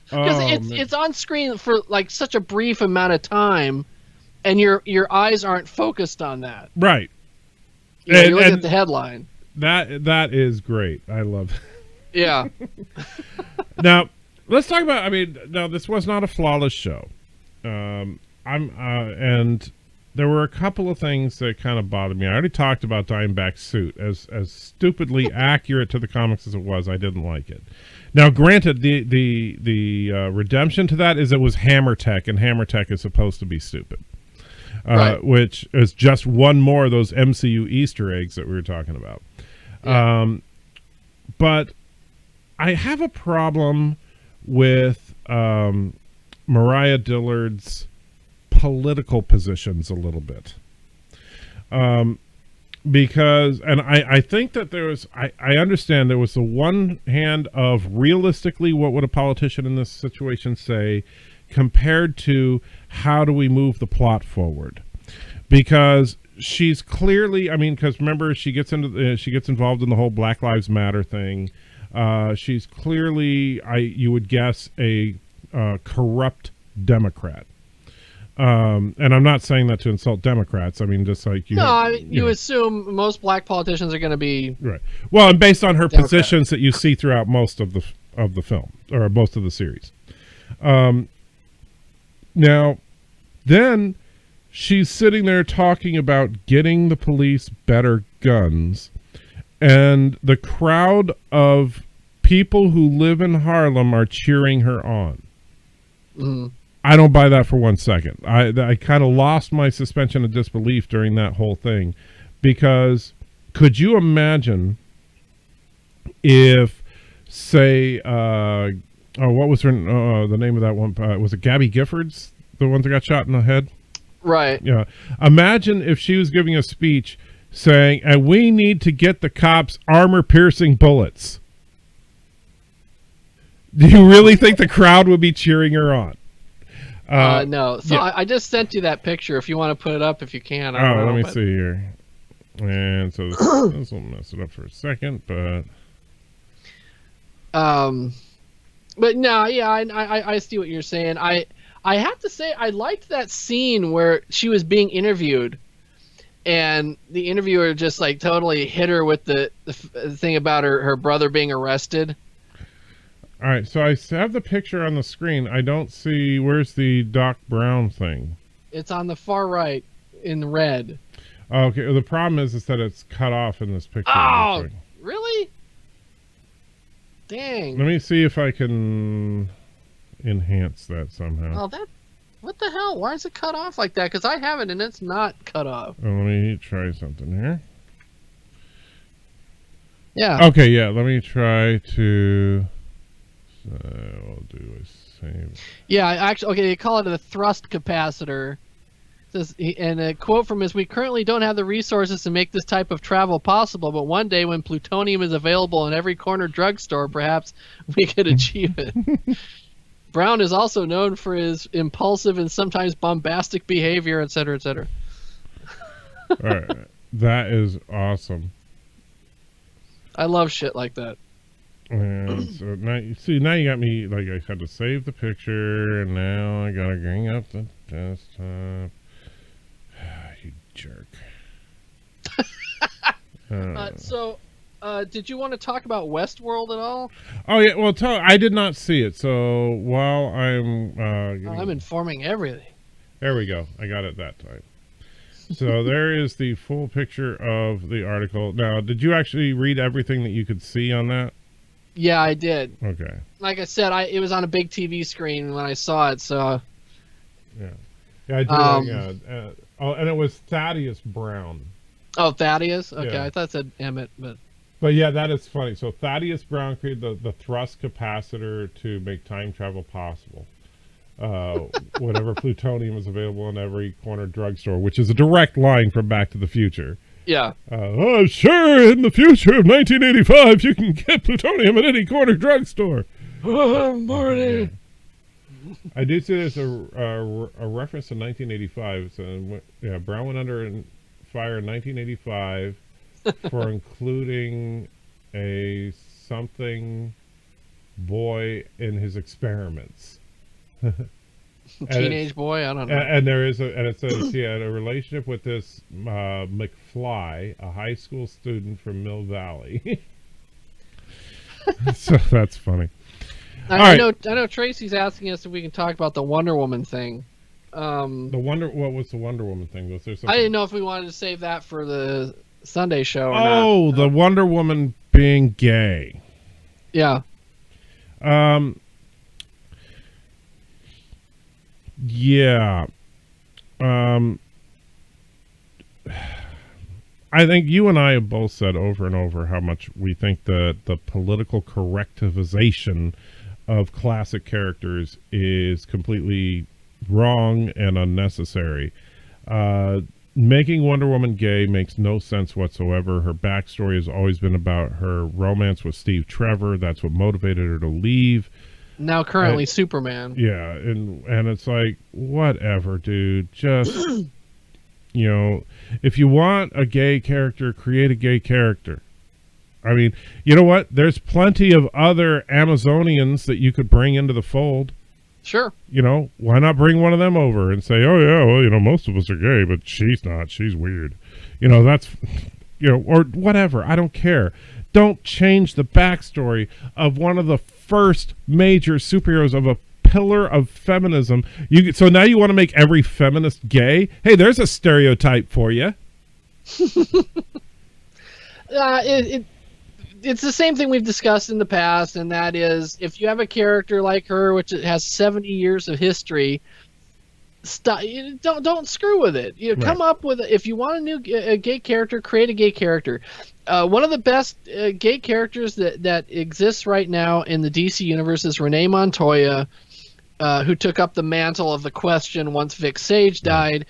Because it's on screen for like such a brief amount of time, and your eyes aren't focused on that. Right. You're looking at the headline. That is great. I love it. Yeah. Now, let's talk about. I mean, no, this was not a flawless show. And there were a couple of things that kind of bothered me. I already talked about Diamondback's suit. As stupidly accurate to the comics as it was, I didn't like it. Now, granted, the redemption to that is it was Hammer Tech, and Hammer Tech is supposed to be stupid. Right. Which is just one more of those MCU Easter eggs that we were talking about. Yeah. But I have a problem with Mariah Dillard's political positions a little bit. Because, and I think that there was, I understand there was the one hand of realistically what would a politician in this situation say compared to how do we move the plot forward. Because she's clearly, I mean, because remember she gets involved in the whole Black Lives Matter thing. She's clearly, you would guess, a corrupt Democrat. And I'm not saying that to insult Democrats. I mean, just like you assume most black politicians are going to be right. Well, and based on her Democrat. positions that you see throughout most of the film or most of the series. Now, then she's sitting there talking about getting the police better guns, and the crowd of people who live in Harlem are cheering her on. Mm-hmm. I don't buy that for 1 second. I kind of lost my suspension of disbelief during that whole thing, because could you imagine if, say, what was her the name of that one? Was it Gabby Giffords, the one that got shot in the head? Right. Yeah. Imagine if she was giving a speech saying, "And we need to get the cops armor-piercing bullets." Do you really think the crowd would be cheering her on? No. So yeah. I just sent you that picture. If you want to put it up, if you can. Let me see here. And so this will mess it up for a second, but no, yeah, I see what you're saying. I have to say I liked that scene where she was being interviewed, and the interviewer just like totally hit her with the thing about her brother being arrested. All right, so I have the picture on the screen. I don't see, where's the Doc Brown thing? It's on the far right in red. Okay, the problem is that it's cut off in this picture. Oh, really? Dang. Let me see if I can enhance that somehow. Oh, what the hell? Why is it cut off like that? Because I have it and it's not cut off. Let me try something here. Yeah. Okay, yeah, let me try to... I'll do a save. Yeah, actually, okay, they call it a thrust capacitor. And a quote from is, "We currently don't have the resources to make this type of travel possible, but one day when plutonium is available in every corner drugstore, perhaps we could achieve it." Brown is also known for his impulsive and sometimes bombastic behavior, etc., etc. All right, that is awesome. I love shit like that. And so now you got me, like, I had to save the picture, and now I gotta bring up the desktop. You jerk. Did you want to talk about Westworld at all? Oh yeah, well, I did not see it. So while I'm I'm informing everything. There we go. I got it that time. So there is the full picture of the article. Now, did you actually read everything that you could see on that? Yeah, I did. Okay. Like I said, it was on a big TV screen when I saw it. So Yeah. Yeah, I do. And it was Thaddeus Brown. oh, Thaddeus. Okay, Yeah. I thought it said Emmett, but But yeah, that is funny. So Thaddeus Brown created the thrust capacitor to make time travel possible. Whatever plutonium is available in every corner drugstore, which is a direct line from Back to the Future. yeah. Oh, sure, in the future of 1985, you can get plutonium at any corner drugstore. Marty. I do see there's a reference to 1985. So, yeah, Brown went under fire in 1985 for including a something boy in his experiments. Teenage boy, I don't know. And it says he had a relationship with this McFly, a high school student from Mill Valley. So that's funny. I know Tracy's asking us if we can talk about the Wonder Woman thing. What was the Wonder Woman thing? Was there something? I didn't know if we wanted to save that for the Sunday show or not. The Wonder Woman being gay. Yeah. Yeah. I think you and I have both said over and over how much we think the political correctivization of classic characters is completely wrong and unnecessary. Making Wonder Woman gay makes no sense whatsoever. Her backstory has always been about her romance with Steve Trevor. That's what motivated her to leave. Now currently Superman. Yeah, and it's like, whatever, dude. Just, if you want a gay character, create a gay character. I mean, you know what? There's plenty of other Amazonians that you could bring into the fold. Sure. Why not bring one of them over and say, oh, yeah, well, most of us are gay, but she's not. She's weird. That's, or whatever. I don't care. Don't change the backstory of one of the first major superheroes of a pillar of feminism. So now you want to make every feminist gay? Hey, there's a stereotype for you. It's the same thing we've discussed in the past, and that is if you have a character like her, which has 70 years of history, don't screw with it. Come up with if you want a gay character, create a gay character. One of the best gay characters that exists right now in the DC universe is Renee Montoya, who took up the mantle of the Question once Vic Sage died,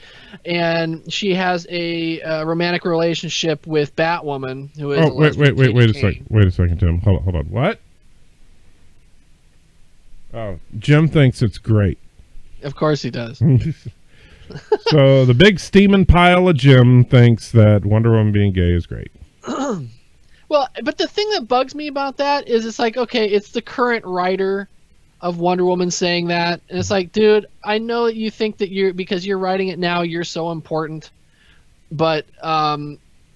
and she has a romantic relationship with Batwoman, who is wait a second, Tim. Hold on. What? Oh, Jim thinks it's great. Of course he does. So the big steaming pile of Jim thinks that Wonder Woman being gay is great. Well, but the thing that bugs me about that is it's like, okay, it's the current writer of Wonder Woman saying that, and it's like, dude, I know that you think that because you're writing it now, you're so important, but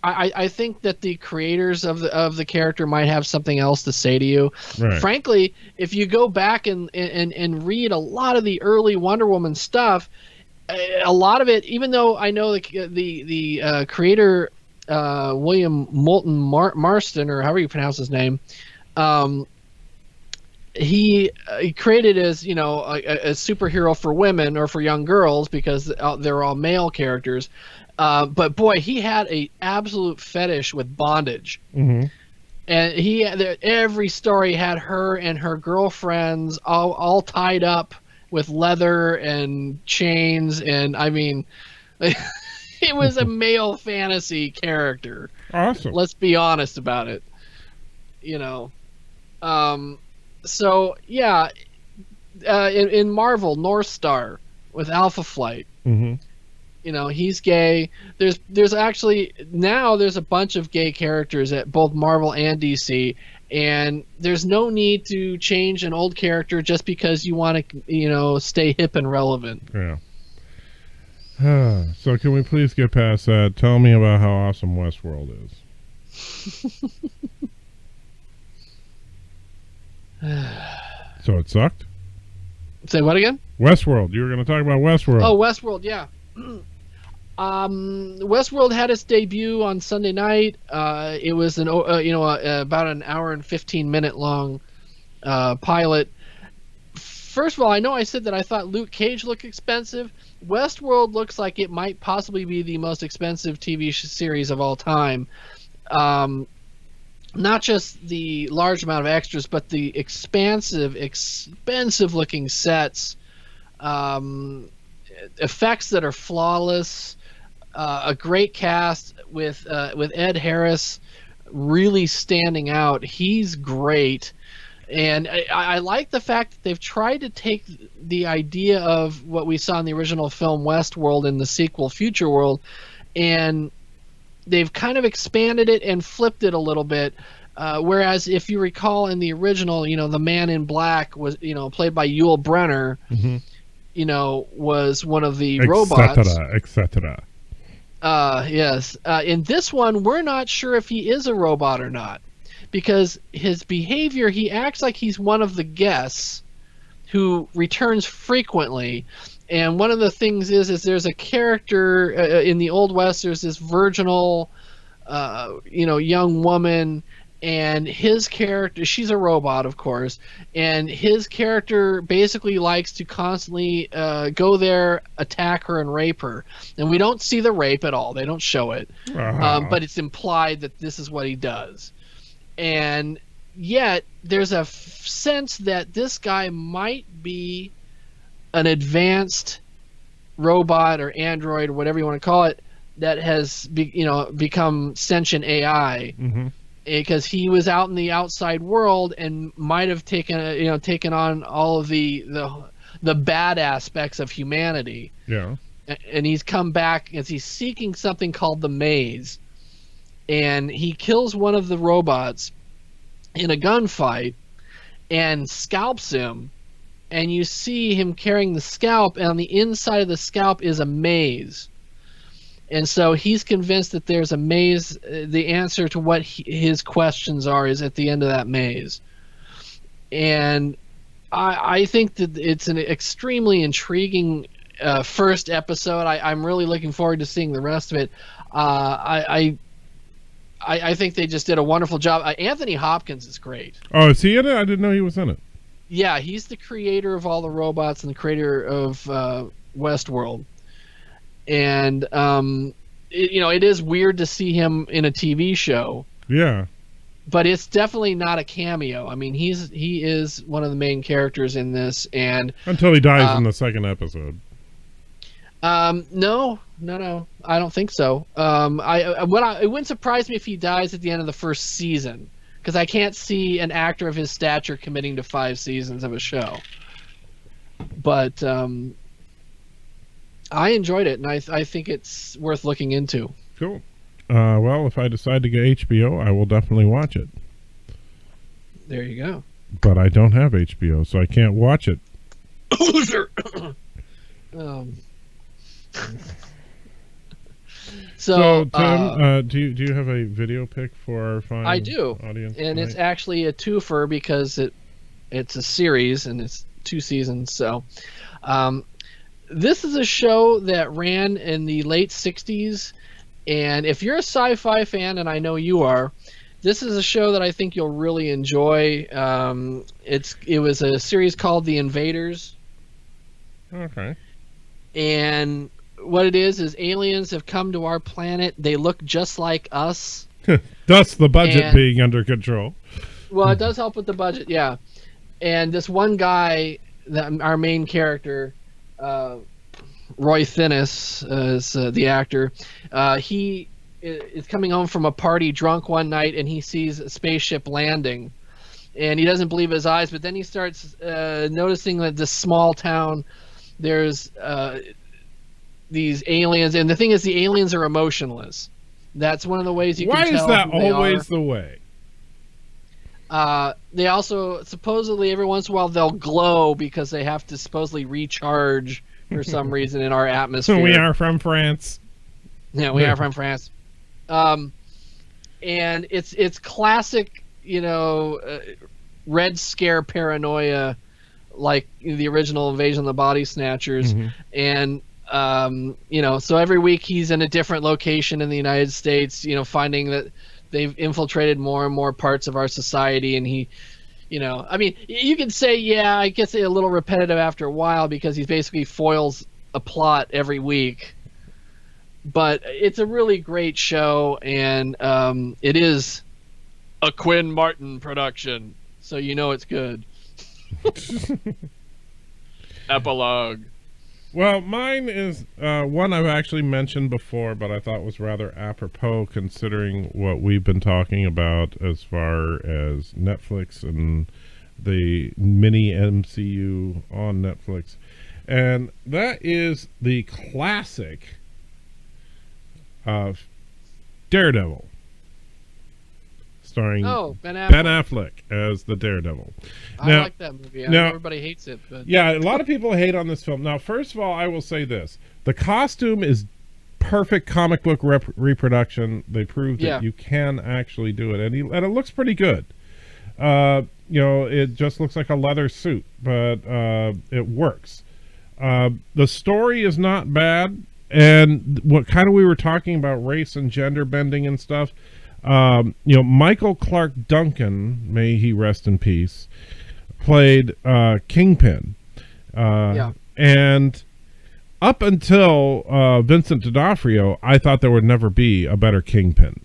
I think that the creators of the character might have something else to say to you. Right. Frankly, if you go back and read a lot of the early Wonder Woman stuff, a lot of it, even though I know the creator William Moulton Marston, or however you pronounce his name, he created as a superhero for women or for young girls because they're all male characters. But boy, he had a absolute fetish with bondage. Mm-hmm. And every story had her and her girlfriends all tied up with leather and chains, and I mean, it was a male fantasy character. Awesome. Let's be honest about it. So yeah, in Marvel, North Star with Alpha Flight. Mm-hmm. He's gay. There's actually now there's a bunch of gay characters at both Marvel and DC, and there's no need to change an old character just because you want to stay hip and relevant. Yeah. So can we please get past that? Tell me about how awesome Westworld is. So it sucked? Say what again? Westworld. You were going to talk about Westworld. Oh, Westworld, yeah. Westworld had its debut on Sunday night. It was about an hour and 15-minute long pilot. First of all, I know I said that I thought Luke Cage looked expensive. Westworld looks like it might possibly be the most expensive TV series of all time. Not just the large amount of extras, but the expensive looking sets, effects that are flawless, a great cast with Ed Harris really standing out. He's great. And I like the fact that they've tried to take the idea of what we saw in the original film Westworld and the sequel Future World, and they've kind of expanded it and flipped it a little bit. Whereas if you recall in the original, the Man in Black was, played by Yul Brynner, was one of the robots. Etc. Yes. In this one, we're not sure if he is a robot or not, because his behavior, he acts like he's one of the guests who returns frequently. And one of the things is there's a character in the Old West, there's this virginal, young woman, and his character, she's a robot, of course, and his character basically likes to constantly go there, attack her, and rape her. And we don't see the rape at all. They don't show it. But it's implied that this is what he does. And yet, there's a sense that this guy might be an advanced robot or android or whatever you want to call it that has become sentient AI, because he was out in the outside world and might have taken on all of the bad aspects of humanity. Yeah. And he's come back as he's seeking something called the Maze, and he kills one of the robots in a gunfight and scalps him. And you see him carrying the scalp, and on the inside of the scalp is a maze. And so he's convinced that there's a maze. The answer to what his questions are is at the end of that maze. And I think that it's an extremely intriguing first episode. I'm really looking forward to seeing the rest of it. I think they just did a wonderful job. Anthony Hopkins is great. Oh, is he in it? I didn't know he was in it. Yeah, he's the creator of all the robots and the creator of Westworld. And it is weird to see him in a TV show. Yeah. But it's definitely not a cameo. I mean, he is one of the main characters in this, and until he dies in the second episode. No, I don't think so. It wouldn't surprise me if he dies at the end of the first season, because I can't see an actor of his stature committing to 5 seasons of a show. But I enjoyed it, and I think it's worth looking into. Cool. Well, if I decide to get HBO, I will definitely watch it. There you go. But I don't have HBO, so I can't watch it. Loser. So Tim, do you have a video pick for our fine I do, audience and tonight? it's actually a twofer because it's a series and it's 2 seasons. So, this is a show that ran in the late 60s, and if you're a sci-fi fan, and I know you are, this is a show that I think you'll really enjoy. It was a series called The Invaders. Okay. And what it is aliens have come to our planet. They look just like us. Thus the budget being under control. Well, it does help with the budget, yeah. And this one guy, our main character, Roy Thinnis is the actor. He is coming home from a party drunk one night, and he sees a spaceship landing. And he doesn't believe his eyes, but then he starts noticing that this small town, there's these aliens, and the thing is, the aliens are emotionless. That's one of the ways you can tell. Why is that who they always are. the way? They also, supposedly, every once in a while, they'll glow because they have to supposedly recharge for some reason in our atmosphere. We are from France. Yeah, we are from France. And it's classic, Red Scare paranoia, like the original Invasion of the Body Snatchers. Mm-hmm. And So every week he's in a different location in the United States, finding that they've infiltrated more and more parts of our society. And he, I mean, you could say, yeah, I guess it's a little repetitive after a while because he basically foils a plot every week. But it's a really great show, and it is a Quinn Martin production, so it's good. Epilogue. Well, mine is one I've actually mentioned before, but I thought was rather apropos considering what we've been talking about as far as Netflix and the mini MCU on Netflix. And that is the classic of Daredevil, starring Ben Affleck as the Daredevil. I like that movie. I know everybody hates it, but yeah, a lot of people hate on this film. Now, first of all, I will say this: the costume is perfect comic book reproduction. They proved that you can actually do it, and it looks pretty good. It just looks like a leather suit, but it works. The story is not bad. And what kind of we were talking about race and gender bending and stuff, Michael Clark Duncan, may he rest in peace, played Kingpin. And up until Vincent D'Onofrio, I thought there would never be a better Kingpin.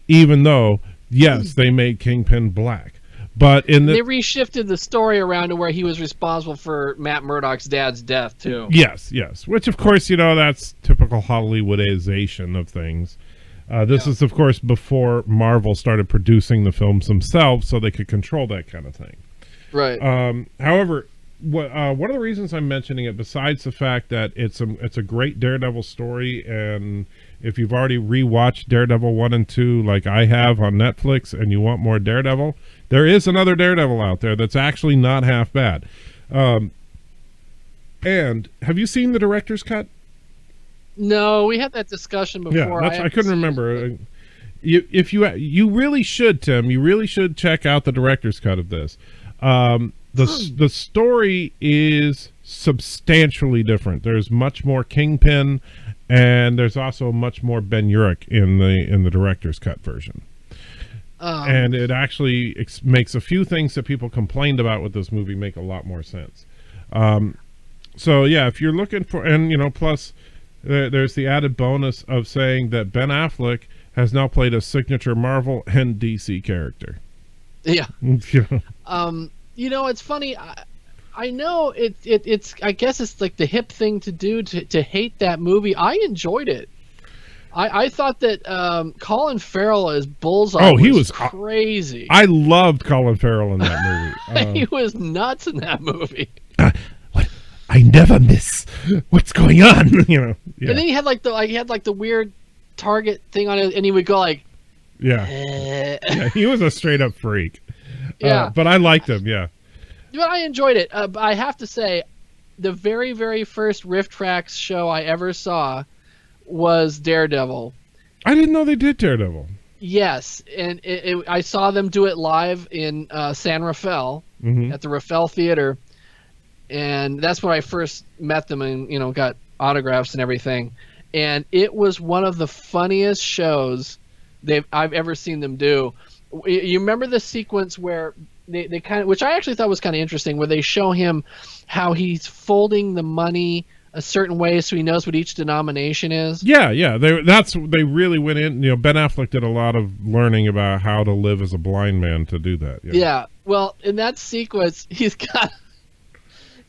Even though, yes, they made Kingpin black. But they reshifted the story around to where he was responsible for Matt Murdock's dad's death too. Yes. Which, of course, that's typical Hollywoodization of things. This is, of course, before Marvel started producing the films themselves, so they could control that kind of thing. Right. However, one of the reasons I'm mentioning it, besides the fact that it's a great Daredevil story, and if you've already rewatched Daredevil 1 and 2 like I have on Netflix and you want more Daredevil, there is another Daredevil out there that's actually not half bad. And have you seen the director's cut? No, we had that discussion before. Yeah, I couldn't remember. You really should, Tim. You really should check out the director's cut of this. The story is substantially different. There's much more Kingpin, and there's also much more Ben Urich in the director's cut version. And it actually makes a few things that people complained about with this movie make a lot more sense. So yeah, if you're looking for, and plus there's the added bonus of saying that Ben Affleck has now played a signature Marvel and DC character. Yeah. It's funny. I know it's. I guess it's like the hip thing to do to hate that movie. I enjoyed it. I thought that Colin Farrell as Bullseye was crazy. I loved Colin Farrell in that movie. He was nuts in that movie. What? I never miss. What's going on? And then he had the weird target thing on it, and he would go like, yeah, he was a straight up freak. Yeah, but I liked him. Yeah, but I enjoyed it. But I have to say, the very, very first Riff Tracks show I ever saw was Daredevil. I didn't know they did Daredevil. Yes, and I saw them do it live in San Rafael at the Rafael Theater, and that's when I first met them and got autographs and everything. And it was one of the funniest shows I've ever seen them do. You remember the sequence where they kind of, which I actually thought was kind of interesting, where they show him how he's folding the money a certain way so he knows what each denomination is. Yeah. They really went in. Ben Affleck did a lot of learning about how to live as a blind man to do that. Yeah. Well, in that sequence, he's got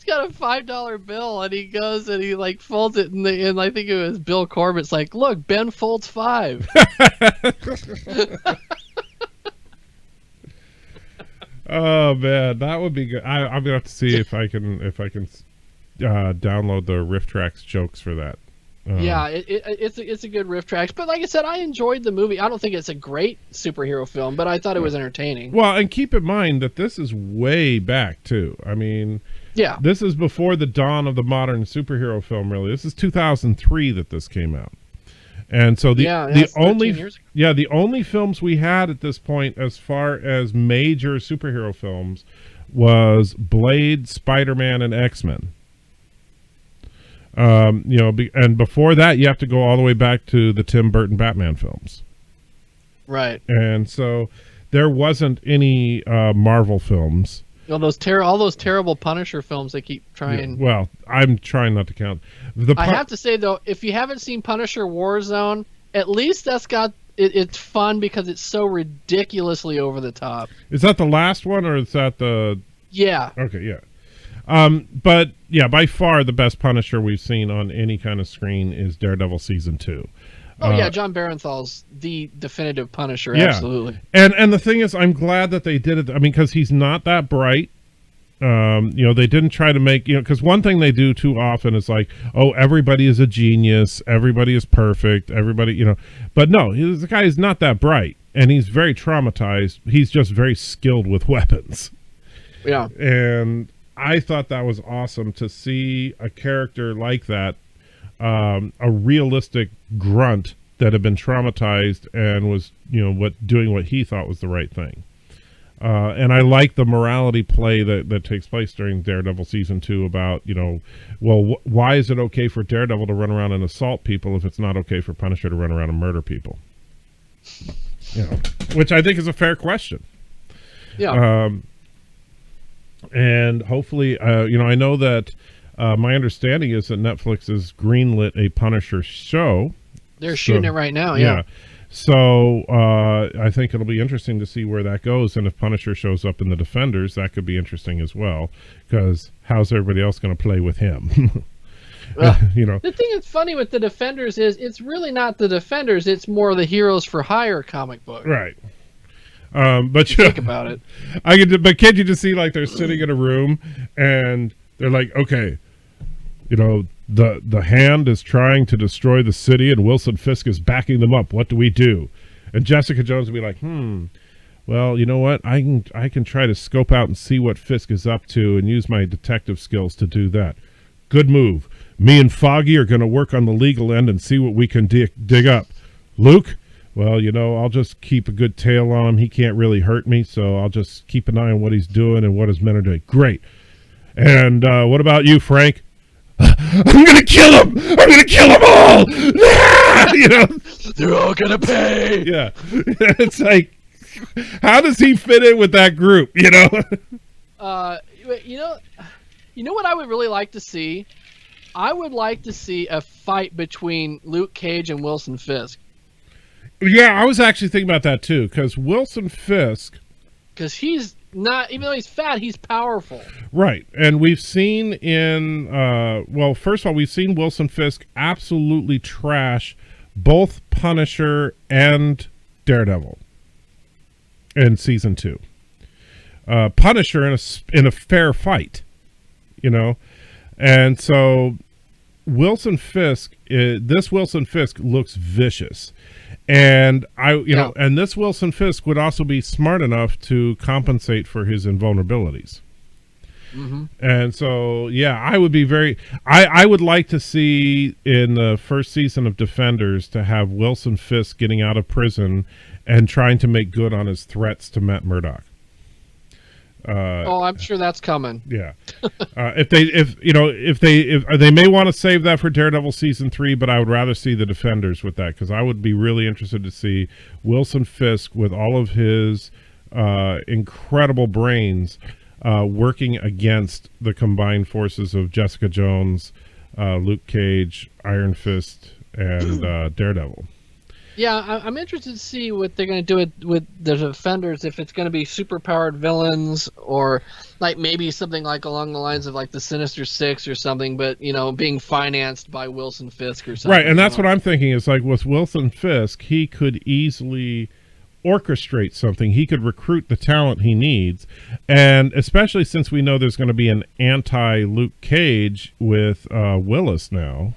a $5 bill, and he goes and he folds it, and I think it was Bill Corbett's like, "Look, Ben folds 5." Oh man, that would be good. I'm gonna have to see if I can download the Riff Tracks jokes for that. Yeah, it's a good Riff Tracks, but like I said, I enjoyed the movie. I don't think it's a great superhero film, but I thought it was entertaining. Well, and keep in mind that this is way back too. I mean, yeah, this is before the dawn of the modern superhero film. Really, this is 2003 that this came out. And so the only films we had at this point as far as major superhero films was Blade, Spider-Man, and X-Men. And before that, you have to go all the way back to the Tim Burton Batman films. Right. And so there wasn't any Marvel films. All those terrible Punisher films they keep trying. Yeah, well, I'm trying not to count. I have to say though, if you haven't seen Punisher Warzone, at least that's got it's fun because it's so ridiculously over the top. Is that the last one, or is that the? Yeah. Okay, yeah. But yeah, by far the best Punisher we've seen on any kind of screen is Daredevil season 2. Oh yeah, John Barenthal's the definitive Punisher. Yeah. Absolutely. And the thing is, I'm glad that they did it. I mean, because he's not that bright. They didn't try to make, because one thing they do too often is like, oh, everybody is a genius, everybody is perfect, everybody, but no, the guy is not that bright, and he's very traumatized. He's just very skilled with weapons. Yeah. And I thought that was awesome to see a character like that, a realistic grunt that had been traumatized and was, doing what he thought was the right thing. And I like the morality play that takes place during Daredevil season 2 about, why is it okay for Daredevil to run around and assault people if it's not okay for Punisher to run around and murder people? Which I think is a fair question. Yeah. And hopefully, I know that my understanding is that Netflix has greenlit a Punisher show. They're shooting it right now, yeah. So I think it'll be interesting to see where that goes, and if Punisher shows up in the Defenders, that could be interesting as well, because how's everybody else going to play with him? The thing that's funny with the Defenders is it's really not the Defenders, it's more the Heroes for Hire comic book. Right. But think about it. But can't you just see, like, they're sitting in a room and they're like, okay, the Hand is trying to destroy the city and Wilson Fisk is backing them up. What do we do? And Jessica Jones would be like, well, you know what? I can try to scope out and see what Fisk is up to and use my detective skills to do that. Good move. Me and Foggy are going to work on the legal end and see what we can dig up. Luke? Well, I'll just keep a good tail on him. He can't really hurt me, so I'll just keep an eye on what he's doing and what his men are doing. Great. And what about you, Frank? I'm going to kill him! I'm going to kill them all! They're all going to pay! Yeah. It's like, how does he fit in with that group, You know what I would really like to see? I would like to see a fight between Luke Cage and Wilson Fisk. Yeah, I was actually thinking about that too, because Wilson Fisk, because he's not, even though he's fat, he's powerful. Right, and we've seen in first of all, we've seen Wilson Fisk absolutely trash both Punisher and Daredevil in season 2. Punisher in a fair fight, and so Wilson Fisk, this Wilson Fisk looks vicious. And and this Wilson Fisk would also be smart enough to compensate for his invulnerabilities. Mm-hmm. And so, I would be I would like to see in the first season of Defenders to have Wilson Fisk getting out of prison and trying to make good on his threats to Matt Murdock. I'm sure that's coming. Yeah. If they may want to save that for Daredevil season 3, but I would rather see the Defenders with that, because I would be really interested to see Wilson Fisk with all of his incredible brains working against the combined forces of Jessica Jones, Luke Cage, Iron Fist, and Daredevil. Yeah, I'm interested to see what they're going to do with the Defenders, if it's going to be super-powered villains or like maybe something like along the lines of like the Sinister Six or something, but, being financed by Wilson Fisk or something. Right, and that's what I'm thinking is like with Wilson Fisk, he could easily orchestrate something. He could recruit the talent he needs, and especially since we know there's going to be an anti-Luke Cage with Willis now.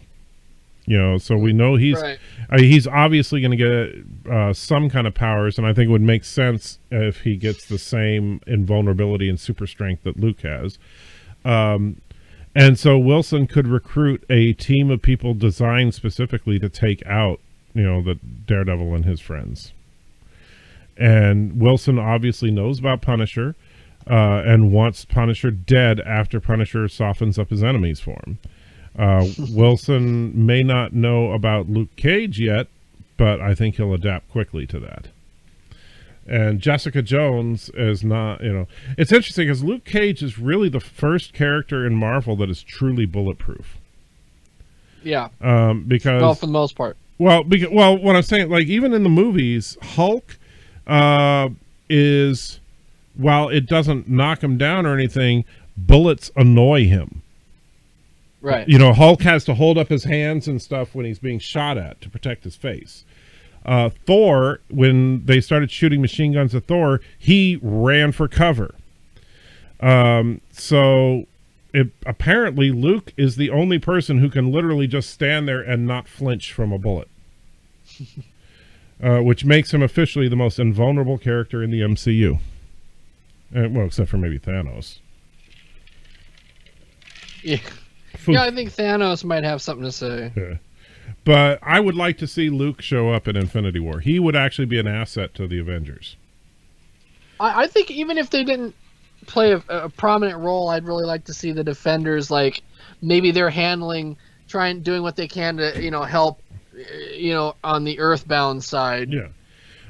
So we know he's right. He's obviously going to get some kind of powers, and I think it would make sense if he gets the same invulnerability and super strength that Luke has. And so Wilson could recruit a team of people designed specifically to take out, the Daredevil and his friends. And Wilson obviously knows about Punisher and wants Punisher dead after Punisher softens up his enemies for him. Wilson may not know about Luke Cage yet, but I think he'll adapt quickly to that. And Jessica Jones is not, it's interesting because Luke Cage is really the first character in Marvel that is truly bulletproof. Yeah. Because, well, for the most part. Well, what I'm saying, like, even in the movies, Hulk is, while it doesn't knock him down or anything, bullets annoy him. Right. Hulk has to hold up his hands and stuff when he's being shot at to protect his face. Thor, when they started shooting machine guns at Thor, he ran for cover. So apparently Luke is the only person who can literally just stand there and not flinch from a bullet. Which makes him officially the most invulnerable character in the MCU. Well, except for maybe Thanos. Yeah. Yeah, I think Thanos might have something to say. Yeah. But I would like to see Luke show up in Infinity War. He would actually be an asset to the Avengers. I think even if they didn't play a prominent role, I'd really like to see the Defenders, like, maybe they're doing what they can to, help, on the Earthbound side. Yeah.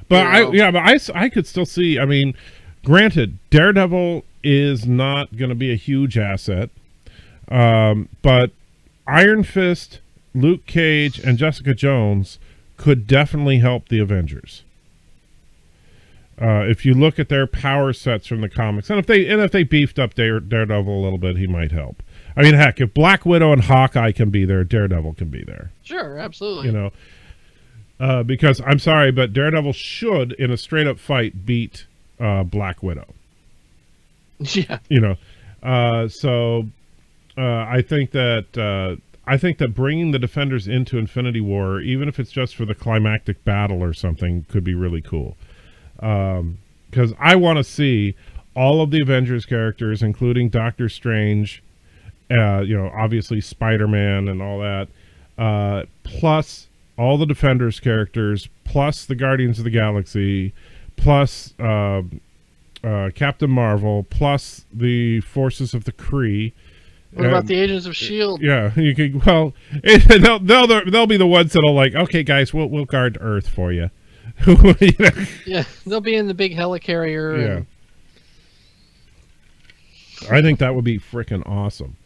But I could still see, I mean, granted, Daredevil is not going to be a huge asset. But Iron Fist, Luke Cage, and Jessica Jones could definitely help the Avengers. If you look at their power sets from the comics, and if they beefed up Daredevil a little bit, he might help. I mean, heck, if Black Widow and Hawkeye can be there, Daredevil can be there. Sure, absolutely. Because I'm sorry, but Daredevil should, in a straight up fight, beat Black Widow. Yeah. So I think that bringing the Defenders into Infinity War, even if it's just for the climactic battle or something, could be really cool. Because I want to see all of the Avengers characters, including Doctor Strange, obviously Spider-Man and all that, plus all the Defenders characters, plus the Guardians of the Galaxy, plus Captain Marvel, plus the forces of the Kree. What about the Agents of S.H.I.E.L.D.? Yeah, you could. Well, they'll be the ones that'll like, okay, guys, we'll guard Earth for you. Yeah, they'll be in the big helicarrier. Yeah, I think that would be freaking awesome.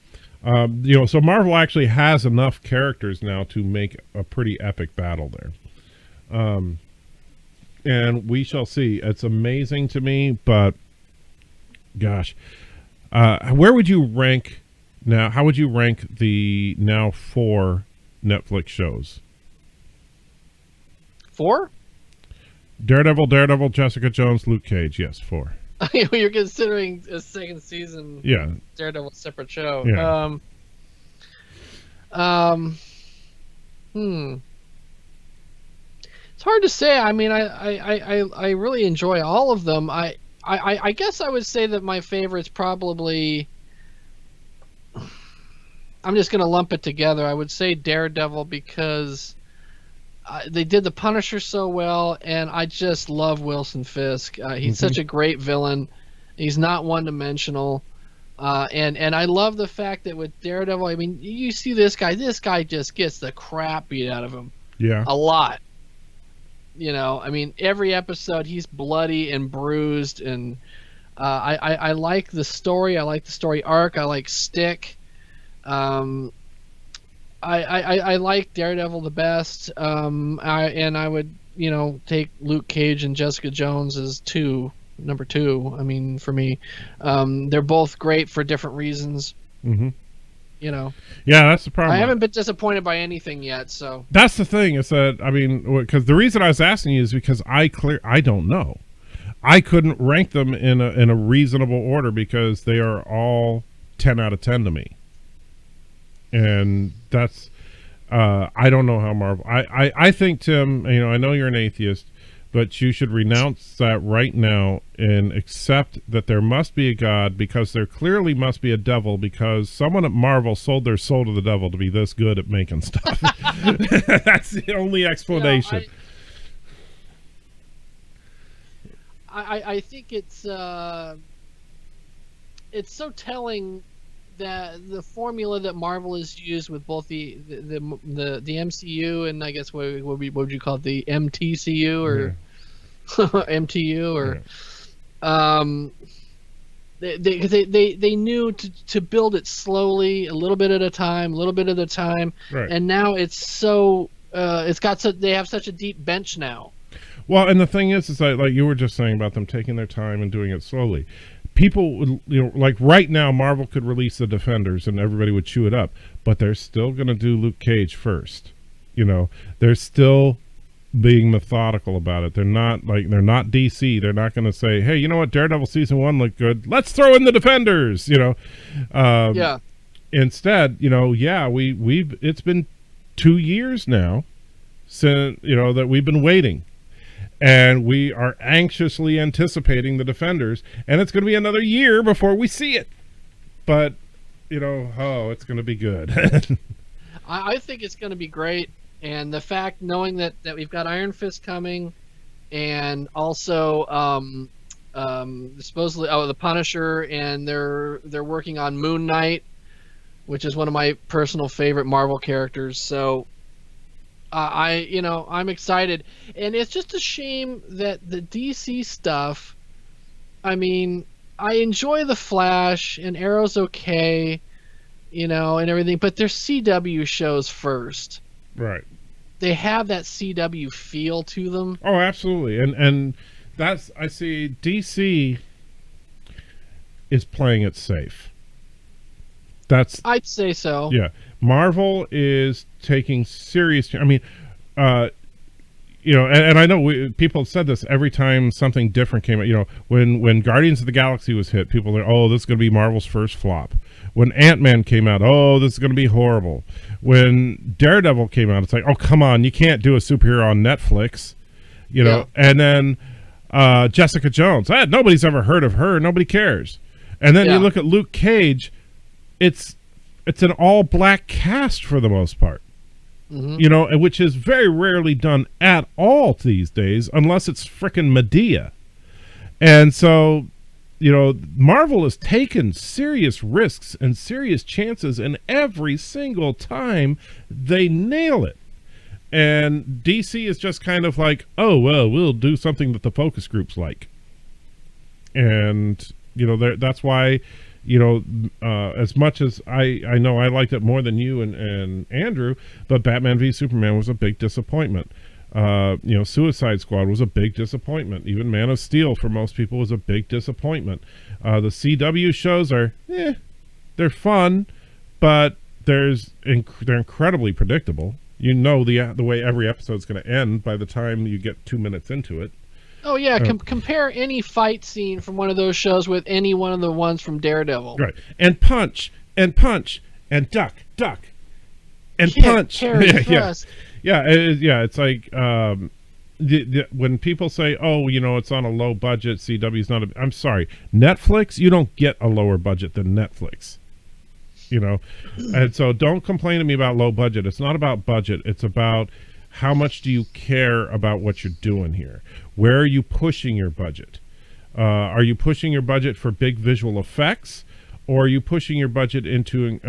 So Marvel actually has enough characters now to make a pretty epic battle there. And we shall see. It's amazing to me, but gosh, where would you rank? Now, how would you rank the now 4 Netflix shows? 4? Daredevil, Jessica Jones, Luke Cage. Yes, 4. You're considering a second season. Yeah. Daredevil separate show. Yeah. It's hard to say. I mean, I really enjoy all of them. I guess I would say that my favorite's probably. I'm just going to lump it together. I would say Daredevil because they did the Punisher so well, and I just love Wilson Fisk. He's such a great villain. He's not one-dimensional. And I love the fact that with Daredevil, I mean, you see this guy just gets the crap beat out of him. Yeah. A lot. I mean, every episode he's bloody and bruised, and I like the story. I like the story arc. I like Stick. I like Daredevil the best. I would, take Luke Cage and Jessica Jones as number 2. I mean, for me, they're both great for different reasons. Mm-hmm. Yeah, that's the problem. I haven't been disappointed by anything yet, so. That's the thing, is that, I mean, because the reason I was asking you is because I don't know. I couldn't rank them in a reasonable order because they are all 10 out of 10 to me. And that's I don't know how Marvel I think, Tim, I know you're an atheist, but you should renounce that right now and accept that there must be a God, because there clearly must be a devil, because someone at Marvel sold their soul to the devil to be this good at making stuff. That's the only explanation. I think it's so telling the formula that Marvel has used with both the MCU and I guess what would you call it, the MTCU or MTU or they knew to build it slowly, a little bit at a time, Right. and now it's so they have such a deep bench now. Well, and the thing is that, like you were just saying about them taking their time and doing it slowly. People would, like right now, Marvel could release the Defenders and everybody would chew it up, but they're still going to do Luke Cage first. They're still being methodical about it. They're not DC. They're not going to say, hey, you know what, Daredevil season 1 looked good, let's throw in the Defenders. Yeah. Instead, it's been 2 years now since that we've been waiting, and we are anxiously anticipating the Defenders, and it's going to be another year before we see it. But it's going to be good. I think it's going to be great. And the fact, knowing that we've got Iron Fist coming, and also supposedly the Punisher, and they're working on Moon Knight, which is one of my personal favorite Marvel characters. So I'm excited, and it's just a shame that the DC stuff. I mean, I enjoy the Flash, and Arrow's okay, and everything, but they're CW shows first. Right. They have that CW feel to them. Oh, absolutely. And that's, I see DC is playing it safe. I'd say so. Yeah. Marvel is taking serious, I mean, and I know people have said this every time something different came out. When Guardians of the Galaxy was hit, people were like, oh, this is going to be Marvel's first flop. When Ant-Man came out, oh, this is going to be horrible. When Daredevil came out, it's like, oh, come on, you can't do a superhero on Netflix. Yeah. And then Jessica Jones, nobody's ever heard of her, nobody cares. And then you look at Luke Cage, it's an all-black cast for the most part. Mm-hmm. Which is very rarely done at all these days, unless it's frickin' Medea. And so, Marvel has taken serious risks and serious chances, and every single time they nail it. And DC is just kind of like, oh, well, we'll do something that the focus groups like. And, that's why, as much as I know I liked it more than you and Andrew, but Batman v Superman was a big disappointment. Suicide Squad was a big disappointment. Even Man of Steel for most people was a big disappointment. The CW shows are, they're fun, but they're incredibly predictable. The way every episode's going to end by the time you get 2 minutes into it. Oh yeah, compare any fight scene from one of those shows with any one of the ones from Daredevil. Right, and punch, and duck, and punch. It's like when people say, "Oh, it's on a low budget." CW's not. I'm sorry, Netflix. You don't get a lower budget than Netflix. And so don't complain to me about low budget. It's not about budget. It's about how much do you care about what you're doing here. Where are you pushing your budget? Are you pushing your budget for big visual effects, or are you pushing your budget into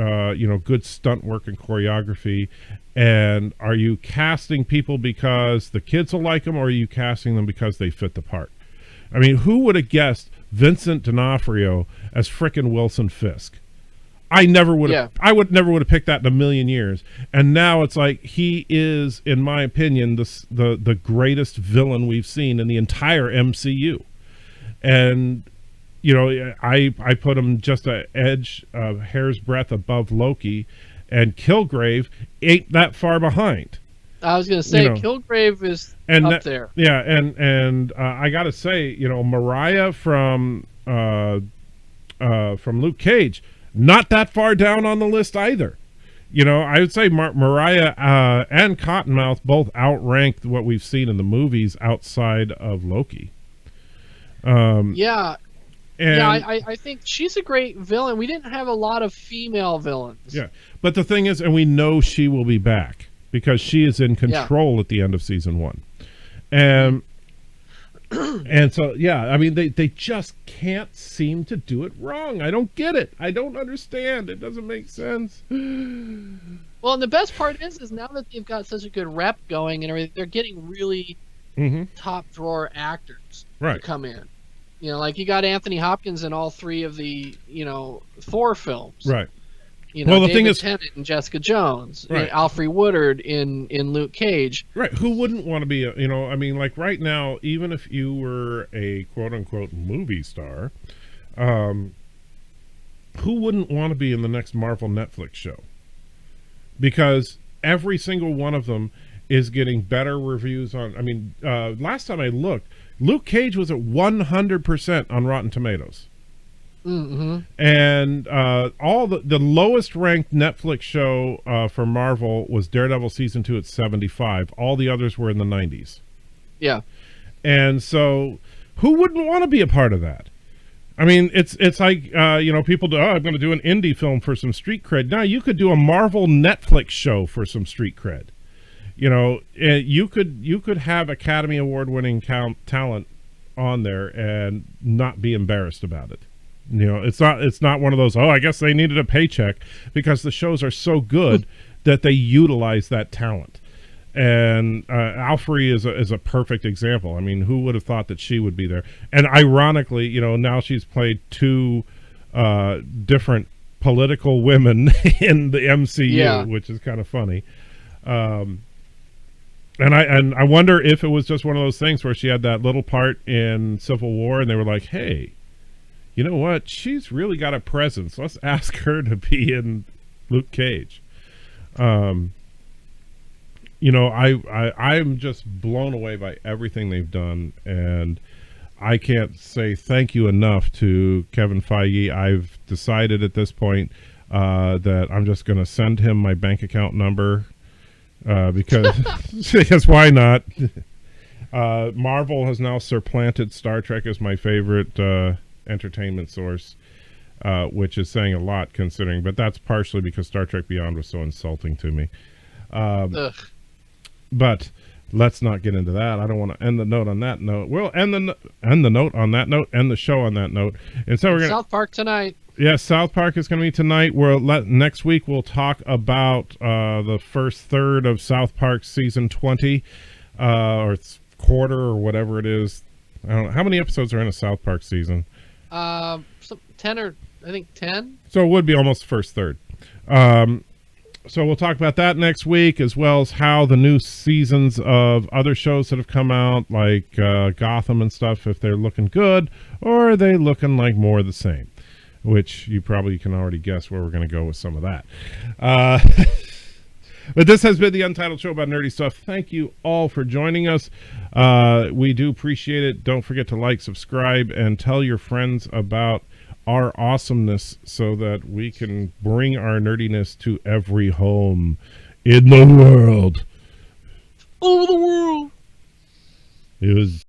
good stunt work and choreography? And are you casting people because the kids will like them, or are you casting them because they fit the part? I mean, who would have guessed Vincent D'Onofrio as frickin' Wilson Fisk? I never would have. I never would have picked that in a million years. And now it's like he is, in my opinion, the greatest villain we've seen in the entire MCU. And I put him just a hair's breadth above Loki, and Kilgrave ain't that far behind. I was going to say Kilgrave is up there. Yeah, and I got to say, Mariah from Luke Cage, not that far down on the list either. I would say Mariah and Cottonmouth both outranked what we've seen in the movies outside of Loki. I think she's a great villain. We didn't have a lot of female villains. Yeah, but the thing is, and we know she will be back because she is in control at the end of season 1. And And so, yeah, I mean, they just can't seem to do it wrong. I don't get it. I don't understand. It doesn't make sense. Well, and the best part is now that they've got such a good rep going and everything, they're getting really top drawer actors to come in. You know, like you got Anthony Hopkins in all three of the, Thor films. Right. You know, Well, the David thing is, Tennant and Jessica Jones, right. Alfre Woodard in Luke Cage. Right. Who wouldn't want to be, I mean, like right now, even if you were a quote unquote movie star, who wouldn't want to be in the next Marvel Netflix show? Because every single one of them is getting better reviews on. I mean, last time I looked, Luke Cage was at 100% on Rotten Tomatoes. Mm-hmm. And all the lowest ranked Netflix show for Marvel was Daredevil season 2 at 75. All the others were in the 90s. Yeah. And so who wouldn't want to be a part of that? I mean, it's like, people do, I'm going to do an indie film for some street cred. Now you could do a Marvel Netflix show for some street cred. You could have Academy Award winning talent on there and not be embarrassed about it. It's not one of those, I guess they needed a paycheck, because the shows are so good that they utilize that talent. And Alfre is a perfect example. I mean, who would have thought that she would be there? And ironically, now she's played two different political women in the MCU, which is kind of funny. And I wonder if it was just one of those things where she had that little part in Civil War, and they were like, "Hey, you know what? She's really got a presence. Let's ask her to be in Luke Cage." I'm just blown away by everything they've done, and I can't say thank you enough to Kevin Feige. I've decided at this point that I'm just going to send him my bank account number because why not? Marvel has now supplanted Star Trek as my favorite entertainment source, which is saying a lot considering, but that's partially because Star Trek Beyond was so insulting to me. But let's not get into that. I don't want to end the note on that note. We'll end the note on that note, end the show on that note. And so we're going to South Park tonight. Yes, South Park is going to be tonight. Next week we'll talk about the first third of South Park season 20, or quarter, or whatever it is. I don't know. How many episodes are in a South Park season? 10 or I think 10. So it would be almost first third. So we'll talk about that next week, as well as how the new seasons of other shows that have come out, like Gotham and stuff, if they're looking good, or are they looking like more of the same, which you probably can already guess where we're going to go with some of that. But this has been the Untitled Show about nerdy stuff. Thank you all for joining us. We do appreciate it. Don't forget to like, subscribe, and tell your friends about our awesomeness so that we can bring our nerdiness to every home in the world. Over the world. It was